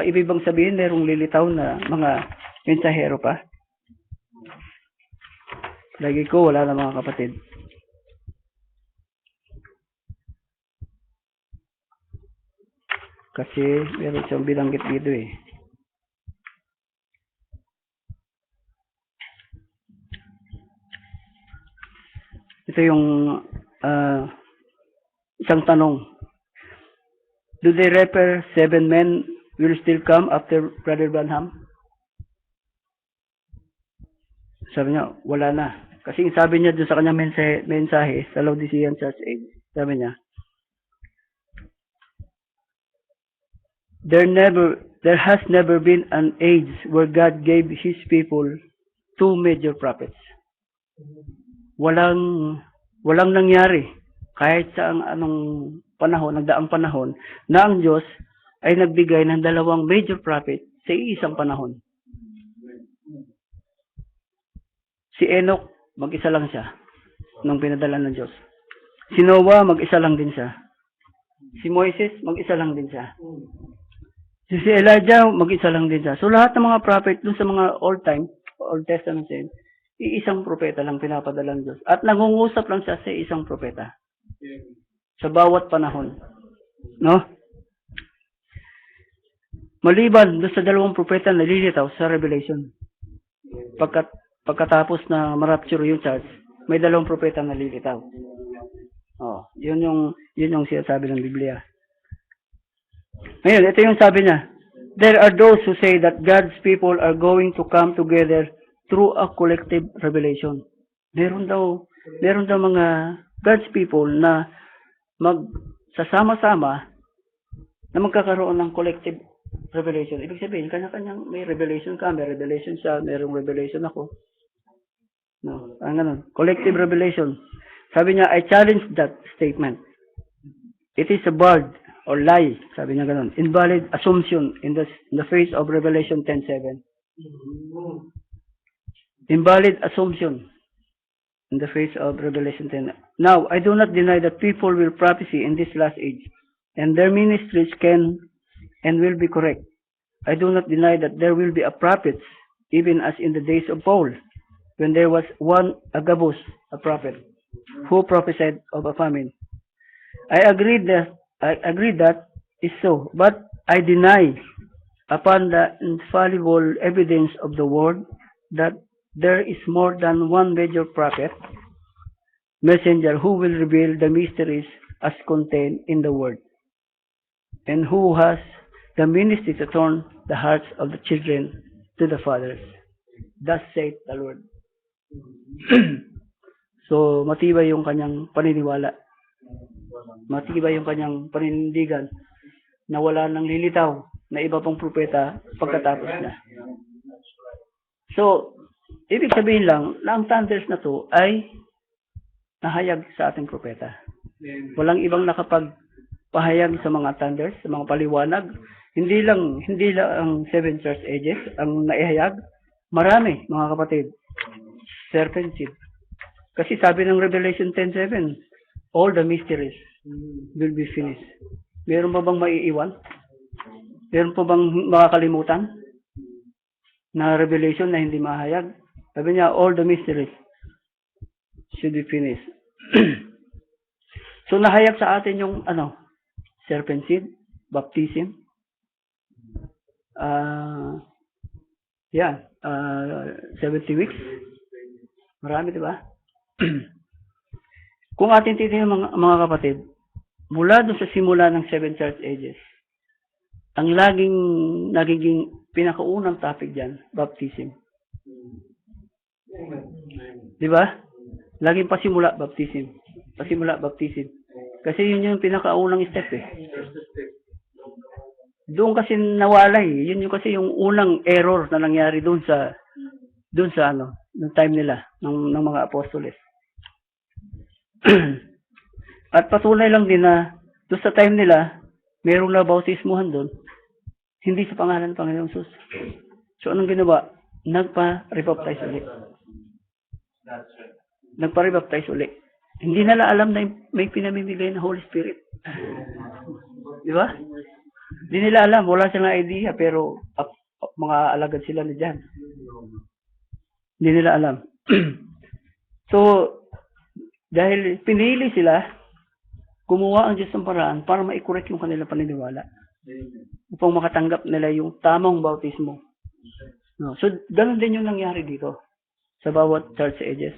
ibig bang sabihin, merong lilitaw na mga mensahero pa? Lagi ko, wala na mga kapatid. Kasi, meron siyang bilanggit dito eh. Ito yung isang tanong. Do they refer 7 men will still come after Brother Branham? Sabi niya, wala na. Kasi sabi niya doon sa kanyang mensahe sa Laodicean Church Age, sabi niya, there has never been an age where God gave His people 2 major prophets. Walang nangyari kahit sa anong panahon, nagdaang panahon, na ang Diyos ay nagbigay ng 2 major prophet sa isang panahon. Si Enoch, mag-isa lang siya nung pinadala ng Diyos. Si Noah, mag-isa lang din siya. Si Moises, mag-isa lang din siya. Si Elijah, mag-isa lang din siya. So lahat ng mga prophet dun sa mga Old Testament sin, iisang propeta lang pinapadala ng Diyos. At nangungusap lang siya sa isang propeta. Sa bawat panahon. No? Maliban doon sa dalawang propeta na lilitaw sa Revelation. Pagkatapos na marapture yung church, may dalawang propeta na lilitaw. Oh, yun yung sinasabi ng Biblia. Ngayon, ito yung sabi niya. There are those who say that God's people are going to come together through a collective revelation. Meron daw mga God's people na magsasama-sama na magkakaroon ng collective revelation. Ibig sabihin, kanya-kanyang may revelation ka, may revelation siya, mayroong revelation ako. No, ang ganun. Collective revelation. Sabi niya, I challenge that statement. It is a word or lie, sabi niya ganun. Invalid assumption in the face of Revelation 10:7. Invalid assumption in the face of Revelation 10. Now, I do not deny that people will prophesy in this last age, and their ministries can and will be correct. I do not deny that there will be a prophets, even as in the days of Paul, when there was one Agabus, a prophet, who prophesied of a famine. I agree that is so, but I deny, upon the infallible evidence of the word, that there is more than one major prophet, messenger who will reveal the mysteries as contained in the word, and who has the ministry to turn the hearts of the children to the fathers. Thus saith the Lord. So, matibay yung kanyang paniniwala. Matibay yung kanyang paninindigan na wala nang lilitaw na iba pang propeta pagkatapos niya. So, ibig sabihin lang na ang thunders na to ay nahayag sa ating propeta. Walang ibang nakapagpahayag sa mga thunders, sa mga paliwanag. Hindi lang ang seven church ages ang naihayag. Marami, mga kapatid. Serpent seed. Kasi sabi ng Revelation 10:7, all the mysteries will be finished. Meron pa bang maiiwan? Meron pa bang makakalimutan na revelation na hindi mahayag? Sabi niya, all the mysteries should be finished. So, nahayag sa atin yung, serpent seed, baptism. 70 weeks. Marami, di ba? Kung atin titingnan mga kapatid, mula doon sa simula ng seven church ages, ang nagiging pinakaunang topic dyan, baptism. Di ba? Laging pasimula, baptism. Pasimula, baptism. Kasi yun yung pinakaunang step eh. Doon kasi nawala eh. Yun yung kasi yung unang error na nangyari doon sa ng time nila, ng mga apostoles. At patunay lang din na doon sa time nila, mayroong na bautismuhan doon, hindi sa pangalan ng Panginoong Sus. So anong ginawa? Nagpa-rebaptize ulit. Nagpa-rebaptize ulit. Hindi nila alam na may pinamimigay na Holy Spirit. Di ba? Hindi nila alam. Wala silang idea, pero mga alagad sila na dyan. Hindi nila alam. So, dahil pinili sila, gumawa ang Diyos ng paraan para ma-correct yung kanilang paniniwala. Upang makatanggap nila yung tamang bautismo. No. So, ganun din yung nangyari dito sa bawat church ages.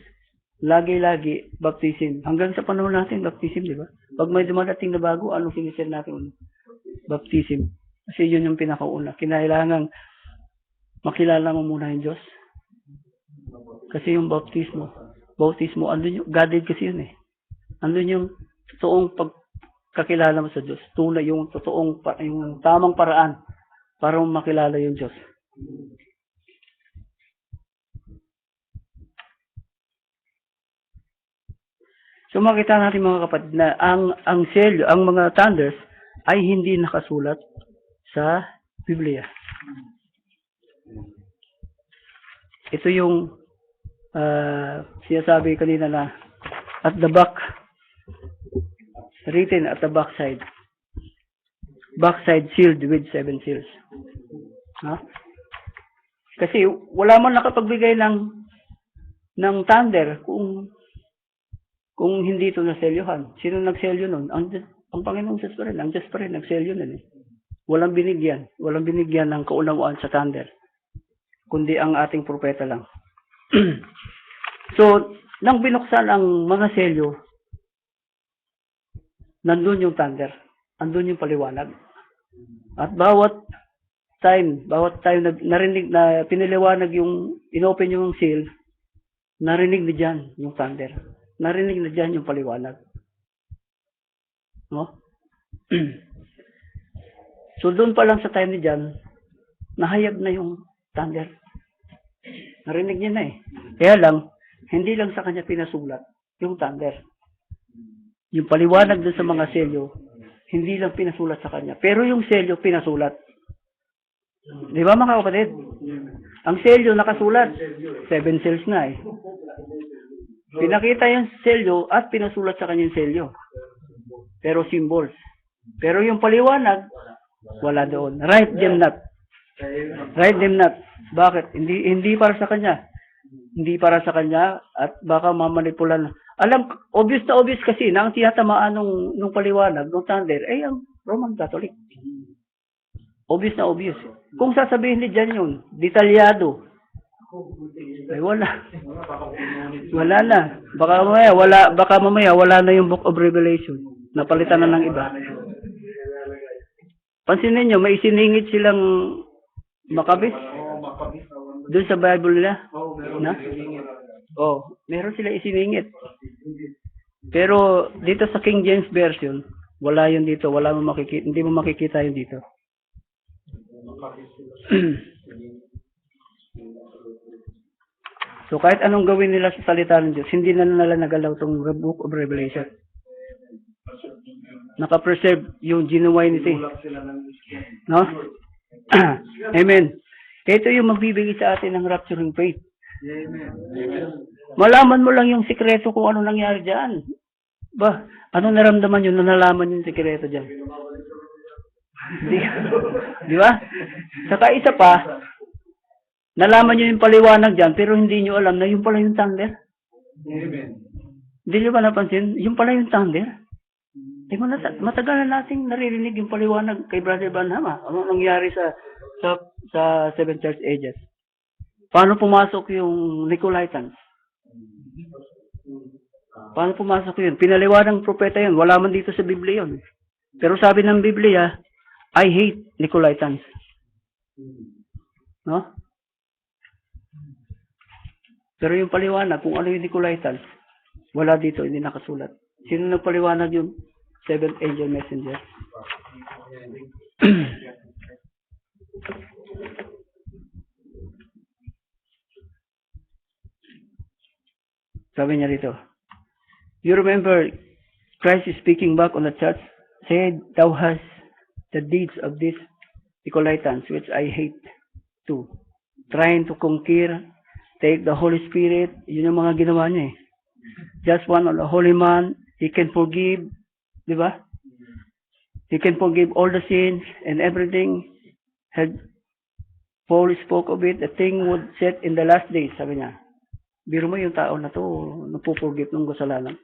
Lagi-lagi, baptism. Hanggang sa panahon natin, baptism, di ba? Pag may dumadating na bago, anong sinisir natin? Baptism. Kasi yun yung pinakauna. Kinailangan makilala mo muna yung Diyos. Kasi yung bautismo, andun yung, guided kasi yun eh. Andun yung totoong pagkakilala mo sa Diyos. Tunay yung yung tamang paraan para makilala yung Diyos. So makita natin mga kapatid na ang selyo, ang mga thunders ay hindi nakasulat sa Biblia. Ito yung sinasabi kanina na at the back, written at the backside. Backside sealed with 7 seals. Ha? Kasi wala man nakapagbigay ng thunder kung hindi ito naselyohan. Sino nagselyo nun? Ang Panginoong Diyos pa rin. Ang Diyos pa rin nagselyo nun eh. Walang binigyan. Walang binigyan ng kaunawaan sa thunder. Kundi ang ating propeta lang. So, nang binuksan ang mga selyo, nandun yung thunder. Andun yung paliwanag. At bawat time narinig na piniliwanag yung inopen yung seal, narinig na dyan yung thunder. Narinig na dyan yung paliwanag. No? So doon pa lang sa time ni John, nahayag na yung thunder. Narinig niya na eh. Kaya lang, hindi lang sa kanya pinasulat yung thunder. Yung paliwanag doon sa mga selyo, hindi lang pinasulat sa kanya. Pero yung selyo, pinasulat. Di ba mga kapatid? Ang selyo nakasulat. 7 seals na eh. Pinakita yung selyo at pinasulat sa kanya yung selyo. Pero symbols. Pero yung paliwanag, wala doon. Write them not. Write them not. Bakit? Hindi para sa kanya. Hindi para sa kanya at baka mamanipulan. Alam, obvious na obvious kasi na ang tinatamaan nung paliwanag, nung thunder, ay ang Roman Catholic. Obvious na obvious. Kung sasabihin ni John yun, detalyado, ay wala. Wala na. Baka mamaya wala na yung Book of Revelation. Napalitan na ng iba. Pansinin nyo, may isiningit silang makabis. Doon sa Bible nila. Na? Oh, meron sila isiningit. Pero dito sa King James Version, wala yun dito. Wala mo makikita, hindi mo makikita yun dito. So kahit anong gawin nila sa salita ng Diyos, hindi na nila nagalaw itong Book of Revelation. Naka-preserve yung genuinity. No? Amen. Ito yung magbibigay sa atin ng rapturing faith. Malaman mo lang yung sikreto kung ano nangyari dyan. Ba, ano naramdaman yun na nalaman yung sikreto dyan? Di ba? Saka isa pa, nalaman nyo yung paliwanag dyan, pero hindi nyo alam na yung pala yung thunder. Hindi nyo ba napansin? Yung pala yung thunder. Matagal na nating naririnig yung paliwanag kay Brother Branham. Ano nangyari sa Seven Church Ages? Paano pumasok yung Nicolaitans? Paano pumasok yun? Pinaliwanag ng propeta yun. Wala man dito sa Biblia yun. Pero sabi ng Biblia, I hate Nicolaitans. No? Pero yung paliwanag, kung ano yung Nicolaitans, wala dito, hindi nakasulat. Sino nagpaliwanag yung Seventh Angel Messenger? Sabi niya rito, you remember Christ is speaking back on the church, said, thou hast the deeds of these Nicolaitans, which I hate too. Trying to conquer, take the Holy Spirit, yun yung mga ginawa niya eh. Just one on the holy man, he can forgive, di ba? He can forgive all the sins and everything. Had Paul spoke of it, the thing would set in the last days, sabi niya. Biro mo yung tao na to, napupurgit ng kasalanan.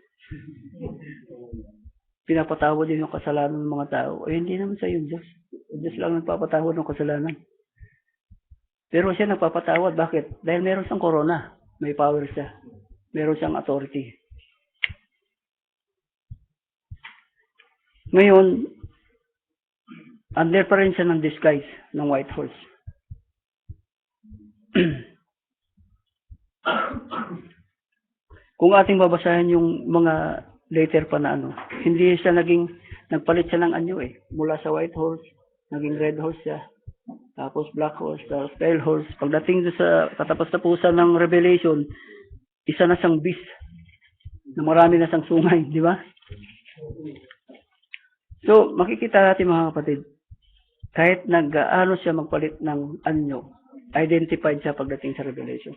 Pinapatawad din yung kasalanan ng mga tao. Eh, hindi naman sa yung Diyos. Diyos lang nagpapatawad ng kasalanan. Pero siya nagpapatawad. Bakit? Dahil meron siyang corona. May power siya. Meron siyang authority. Ngayon, under pa rin siya ng disguise ng White Horse. Kung ating babasahin yung mga later pa na ano, hindi siya nagpalit siya ng anyo eh. Mula sa White Horse, naging Red Horse siya. Tapos Black Horse, tapos Pale Horse. Pagdating sa katapos-tapusan ng Revelation, isa na siyang beast. Na marami na siyang sungay, di ba? So, makikita natin mga kapatid, kahit nag-ano siya magpalit ng anyo, identified siya pagdating sa Revelation.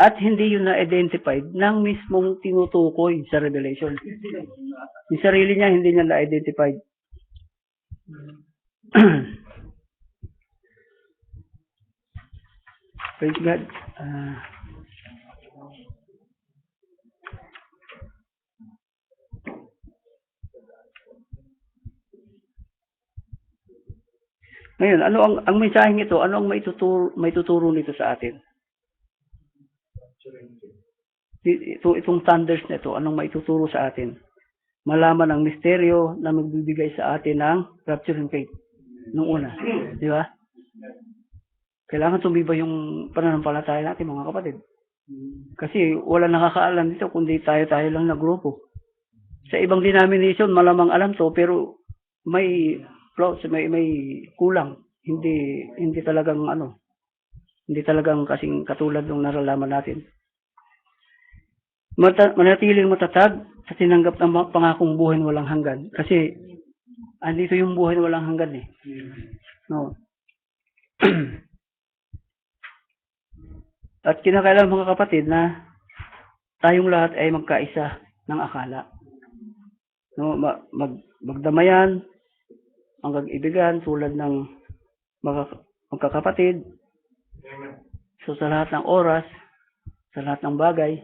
At hindi yun na-identified ng mismong tinutukoy sa Revelation. Yung sarili niya, hindi niya na-identified. Praise God. Ngayon, ano ang mensaheng ito? Ano ang maituturo nito sa atin? Itong thunders na ito, anong maituturo sa atin? Malaman ang misteryo na magbibigay sa atin ng rapturing faith nung una. Di ba? Kailangan tumibay yung pananampalataya natin, mga kapatid. Kasi wala nakakaalam dito kundi tayo lang na grupo. Sa ibang denomination, malamang alam to, pero may flaws, may kulang. Hindi talagang hindi talagang kasing katulad ng naralaman natin. Manatiling matatag sa tinanggap ng pangakong buhay na walang hanggan. Kasi andito yung buhay na walang hanggan eh. No. At kinakailangan mga kapatid na tayong lahat ay magkaisa ng akala. No, magdamayan, ang kag-ibigan tulad ng magkakapatid. So sa lahat ng oras, sa lahat ng bagay,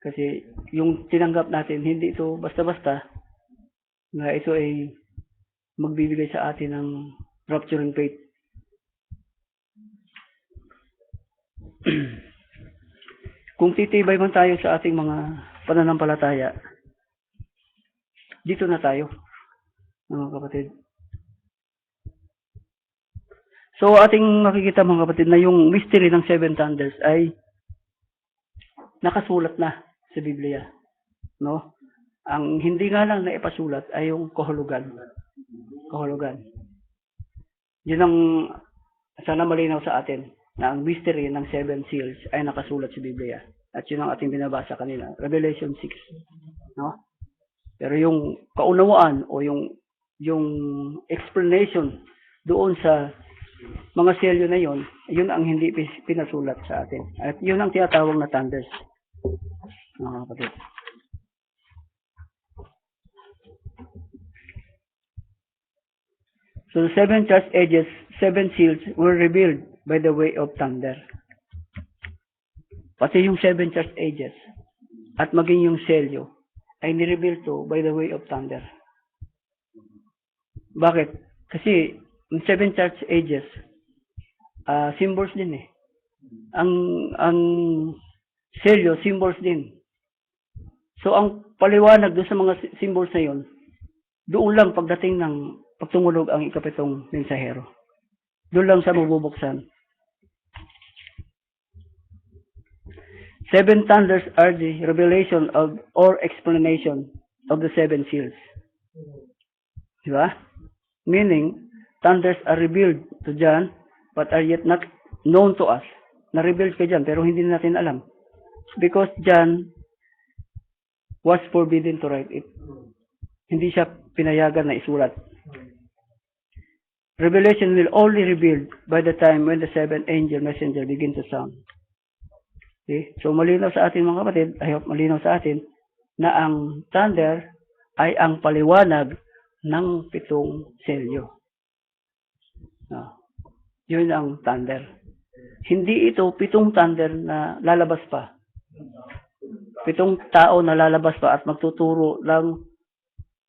kasi yung tinanggap natin, hindi ito basta-basta na ito ay magbibigay sa atin ng rapturing faith. Kung titibay man tayo sa ating mga pananampalataya, dito na tayo, mga kapatid. So, ating makikita mga kapatid na yung mystery ng Seven Thunders ay nakasulat na sa Biblia. No? Ang hindi nga lang na ipasulat ay yung kahulugan. Kahulugan. Yun ang sana malinaw sa atin na ang mystery ng Seven Seals ay nakasulat sa Biblia. At yun ang ating binabasa kanina. Revelation 6. No? Pero yung kaunawaan o yung explanation doon sa mga selyo na yun ang hindi pinasulat sa atin. At yun ang tinatawag na thunders. Mga kapatid. So the seven church ages, seven seals were revealed by the way of thunder. Pati yung seven church ages at maging yung selyo ay nireveal to by the way of thunder. Bakit? Kasi yung seven church ages, symbols din eh. Ang selyo, symbols din. So ang paliwanag doon sa mga symbols na yun, doon lang pagdating ng pagtungulog ang ikapitong mensahero. Doon lang sa mabubuksan. Seven thunders are the revelation of or explanation of the seven seals. Diba? Meaning, thunders are revealed to John but are yet not known to us. Na-revealed kay John pero hindi natin alam. Because John was forbidden to write it. Hindi siya pinayagan na isulat. Revelation will only revealed by the time when the seven angel messenger begin to sound. Okay? So malinaw sa atin mga kapatid, I hope malinaw sa atin na ang thunder ay ang paliwanag ng pitong selyo. Yun ang thunder. Hindi ito pitong thunder na lalabas pa. Pitong tao na lalabas pa at magtuturo ng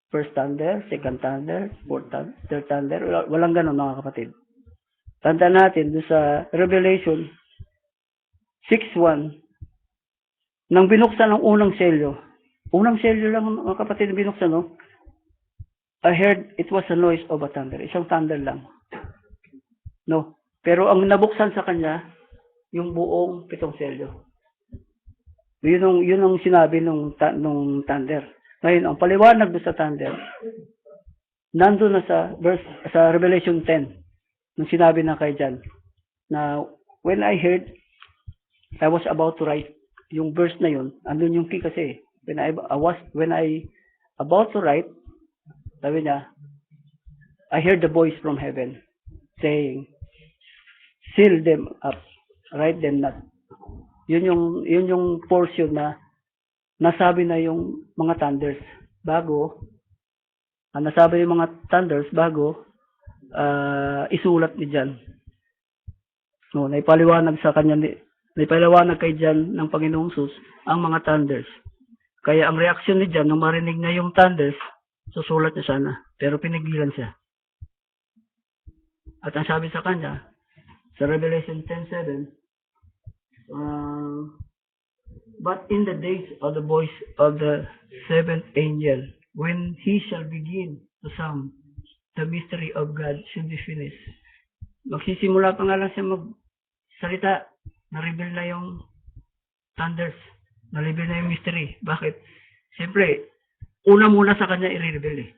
first thunder, second thunder, fourth thunder, third thunder. Walang ganun mga kapatid. Tanda natin doon sa Revelation 6:1, nang binuksan ang unang selyo lang mga kapatid na binuksan, no? I heard it was a noise of a thunder. Isang thunder lang. No? Pero ang nabuksan sa kanya, yung buong pitong selyo. Yun ang sinabi nung thunder. Ngayon, ang paliwanag doon sa thunder, nandun na sa Revelation 10, nung sinabi na kay John, na when I heard, I was about to write, yung verse na yun, andun yung key kasi, when I about to write, sabi niya, I heard the voice from heaven saying, seal them up, write them not. Yun yung portion na nasabi na yung mga thunders bago isulat ni John. No, naipaliwanag sa kanya, naipaliwanag kay John ng Panginoong Sus ang mga thunders. Kaya ang reaksyon ni John, nung marinig niya yung thunders, susulat niya sana. Pero pinigilan siya. At ang sabi sa kanya, sa Revelation 10:7, but in the days of the voice of the seventh angel, when he shall begin to sound, the mystery of God should be finished. Magsisimula pa nga lang siya magsalita, na-reveal na yung thunders, na-reveal na yung mystery. Bakit? Siyempre, una muna sa kanya i-reveal eh.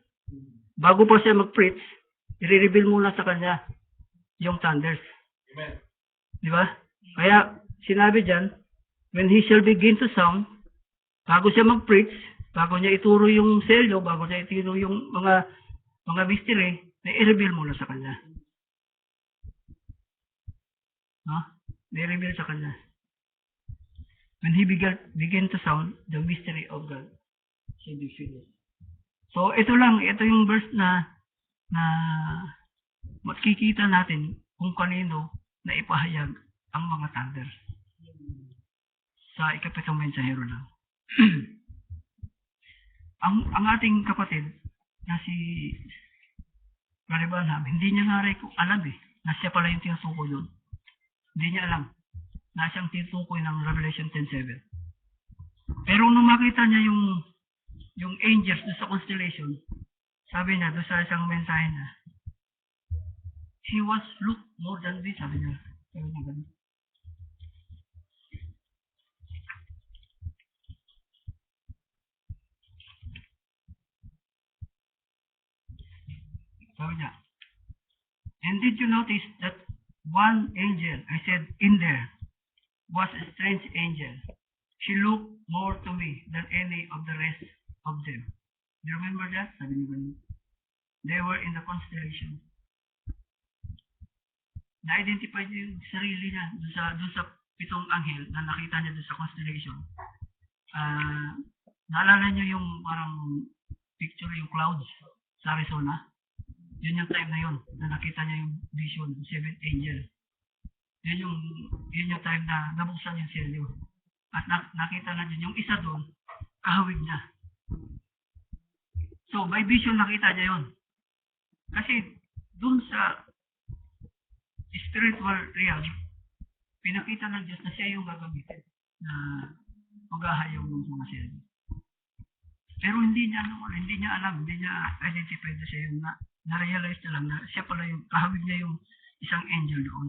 Bago pa siya mag-preach, i-reveal muna sa kanya yung thunders. Amen. Di ba? Kaya, sinabi dyan, when he shall begin to sound, bago siya mag-preach, bago niya ituro yung selyo, bago niya ituro yung mga mystery, na i-reveal muna sa kanya. No? I-reveal sa kanya. When he begin to sound, the mystery of God shall be finished. So, ito yung verse na makikita natin kung kanino na ipahayag ang mga thunders. Sa ikapitong mensahero lang. ang ating kapatid na si Brother Branham, hindi niya nga rin alam na siya pala yung tinutukoy yun. Hindi niya alam na siyang tinutukoy ng Revelation 10:7. Pero nung makita niya yung angels doon sa constellation, sabi niya doon sa isang mensahe niya, he was look more than this, sabi niya. Sabi niya ganun. Sabi niya, and did you notice that one angel, I said, in there, was a strange angel. She looked more to me than any of the rest of them. Do you remember that? Sabi niya ganun. They were in the constellation. Na-identify niya yung sarili niya doon sa pitong anghel na nakita niya doon sa constellation. Naalala niyo yung parang picture, yung clouds sa Arizona? Yun yung time na yun, na nakita niya yung vision, seventh angel. Yun yung time na nabuksan yung selyo. At nakita na dyan, yung isa doon, kahawig niya. So, by vision nakita niya yun. Kasi, doon sa spiritual realm, pinakita ng Diyos na siya yung gagamitin na maghahayag ng mga selyo. Pero hindi niya alam, hindi niya identify na siya yung na-realize niya lang na siya pala yung kahawig niya yung isang angel doon.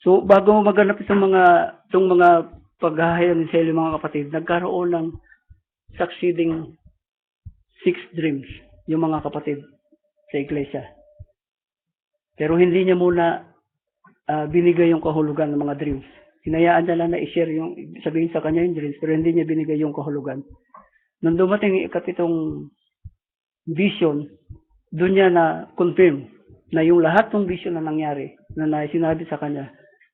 So, bago mo maganap itong mga paghahayag ng selyo mga kapatid, nagkaroon ng succeeding 6 dreams yung mga kapatid sa iglesia. Pero hindi niya muna binigay yung kahulugan ng mga dreams. Hinayaan niya lang na i-share sabihin sa kanya yung dreams, pero hindi niya binigay yung kahulugan. Nung dumating yung ikapitong vision, doon niya na-confirm na yung lahat ng vision na nangyari, na sinabi sa kanya,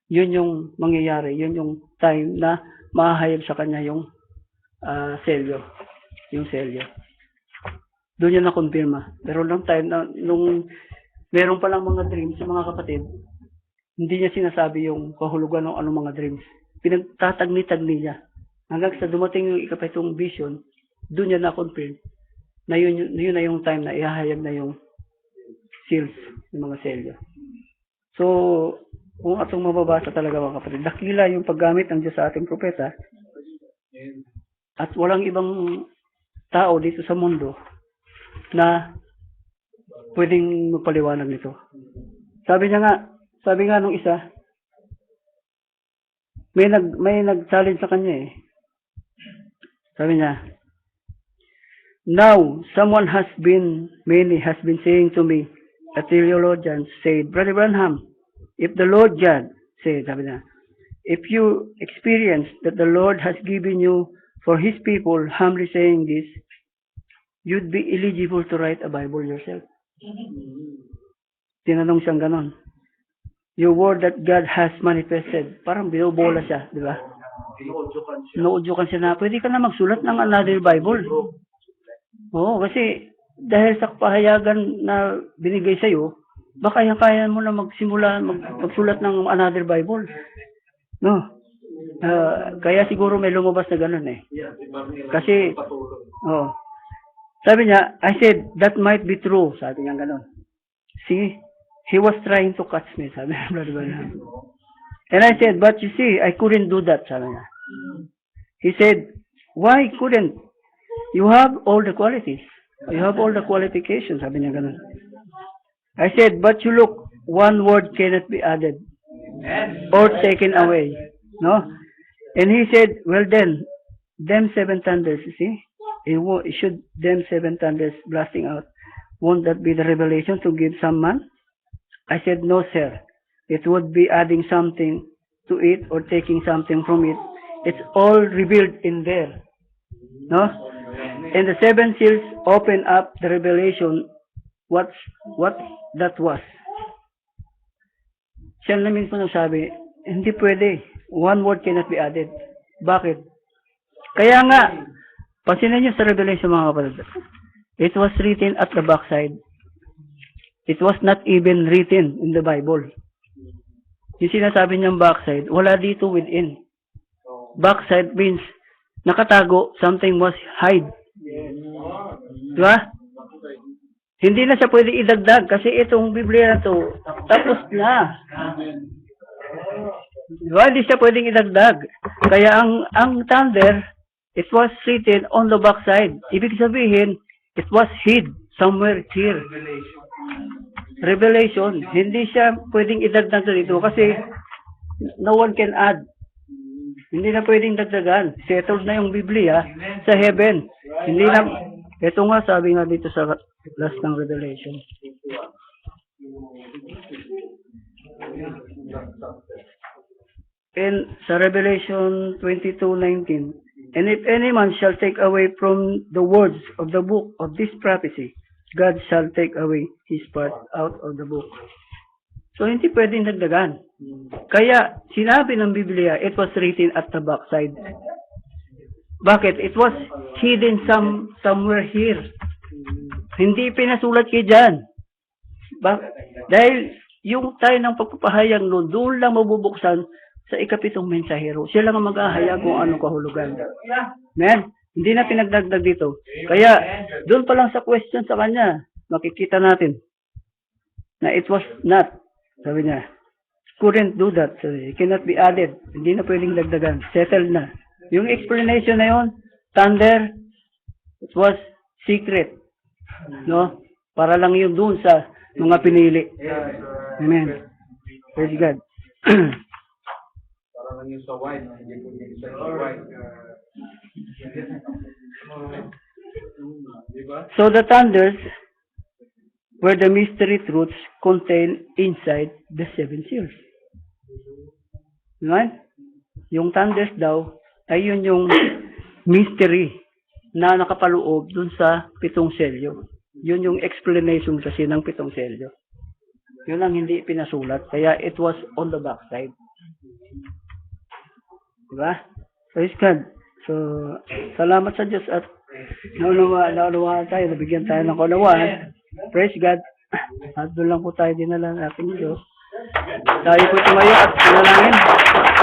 yun yung mangyayari, yun yung time na mahahayag sa kanya yung selyo. Yung selyo. Doon niya na-confirma. Pero long time, nung meron palang mga dreams sa mga kapatid, hindi niya sinasabi yung kahulugan ng anong mga dreams. Pinagtatagni-tagni niya. Hanggang sa dumating yung ikapitong vision, doon niya na-confirm na yun na yung time na ihahayag na yung seals, yung mga selyo. So, kung atong mababasa talaga mga kapatid, dakila yung paggamit ng Diyos sa ating propeta at walang ibang tao dito sa mundo na pwedeng magpaliwanag nito. Sabi nga nung isa, may nag-challenge sa kanya eh. Sabi niya, now, someone has been saying to me, a theologian said, Brother Branham, if the Lord God said, sabi niya, if you experience that the Lord has given you for His people, humbly saying this, you'd be eligible to write a Bible yourself. Tinanong siyang ganon. Your word that God has manifested. Parang binobola siya, di ba? Naudyukan siya na, pwede ka na magsulat ng another Bible. Oo, kasi dahil sa pahayagan na binigay sa'yo, baka kaya mo na magsulat ng another Bible. No? Kaya siguro may lumabas na ganun eh. Kasi, sabi niya, I said, that might be true. Sabi niya ganun. See, he was trying to catch me. Sabi niya, Brother Branham. And I said, but you see, I couldn't do that. Sabi niya. He said, why couldn't? You have all the qualities. You have all the qualifications. Sabi niya ganun. I said, but you look, one word cannot be added or taken away. No? And he said, well then, them 7 thunders, you see? It should them 7 thunders blasting out. Won't that be the revelation to give some man? I said, no, sir. It would be adding something to it or taking something from it. It's all revealed in there. No? And the 7 seals open up the revelation what that was. Siya namin po nagsabi, hindi pwede. One word cannot be added. Bakit? Kaya nga, pansinin niyo sa Revelation mga kapatid. It was written at the backside. It was not even written in the Bible. Yung sinasabi niyang backside, wala dito within. Backside means nakatago, something was hide. Diba? Hindi na siya pwede idagdag kasi itong Biblia na to, tapos na. Diba? Hindi siya pwedeng idagdag. Kaya ang thunder, it was written on the backside. Ibig sabihin, it was hid somewhere here. Revelation. Hindi siya pwedeng idagdag dito kasi no one can add. Hindi na pwedeng dagdagan. Settled na yung Biblia sa heaven. Hindi na, ito nga sabi nga dito sa last ng Revelation. And sa Revelation 22:19, and if any man shall take away from the words of the book of this prophecy, God shall take away his part out of the book. So, hindi pwedeng dagdagan. Kaya, sinabi ng Biblia, it was written at the backside. Bakit? It was hidden somewhere here. Hindi pinasulat kayo dyan. Dahil, yung tayo ng pagpapahayag noon, doon lang mabubuksan sa ikapitong mensahero. Sila lang ang mag-ahayag kung anong kahulugan. Amen? Hindi na pinagdagdag dito. Kaya, doon pa lang sa question sa kanya, makikita natin na it was not. Sabi niya, couldn't do that. So, it cannot be added. Hindi na pwedeng dagdagan. Settled na. Yung explanation na yun, thunder, it was secret. No? Para lang yun doon sa mga pinili. Amen. Praise God. Para lang yung sa white, hindi po yung sa white. Diba? So the thunders were the mystery truths contained inside the 7 seals. Right? Yung thunders daw, ay yun yung mystery na nakapaloob dun sa 7 selyo. Yun yung explanation kasi ng 7 selyo. Yun ang hindi pinasulat. Kaya it was on the backside. Diba? Praise God. So, salamat sa Diyos at naunawaan tayo, nabigyan tayo ng kaunawaan. Praise God. At doon lang po tayo dinala ng ating Diyos. Tayo po tumayo at panalangin.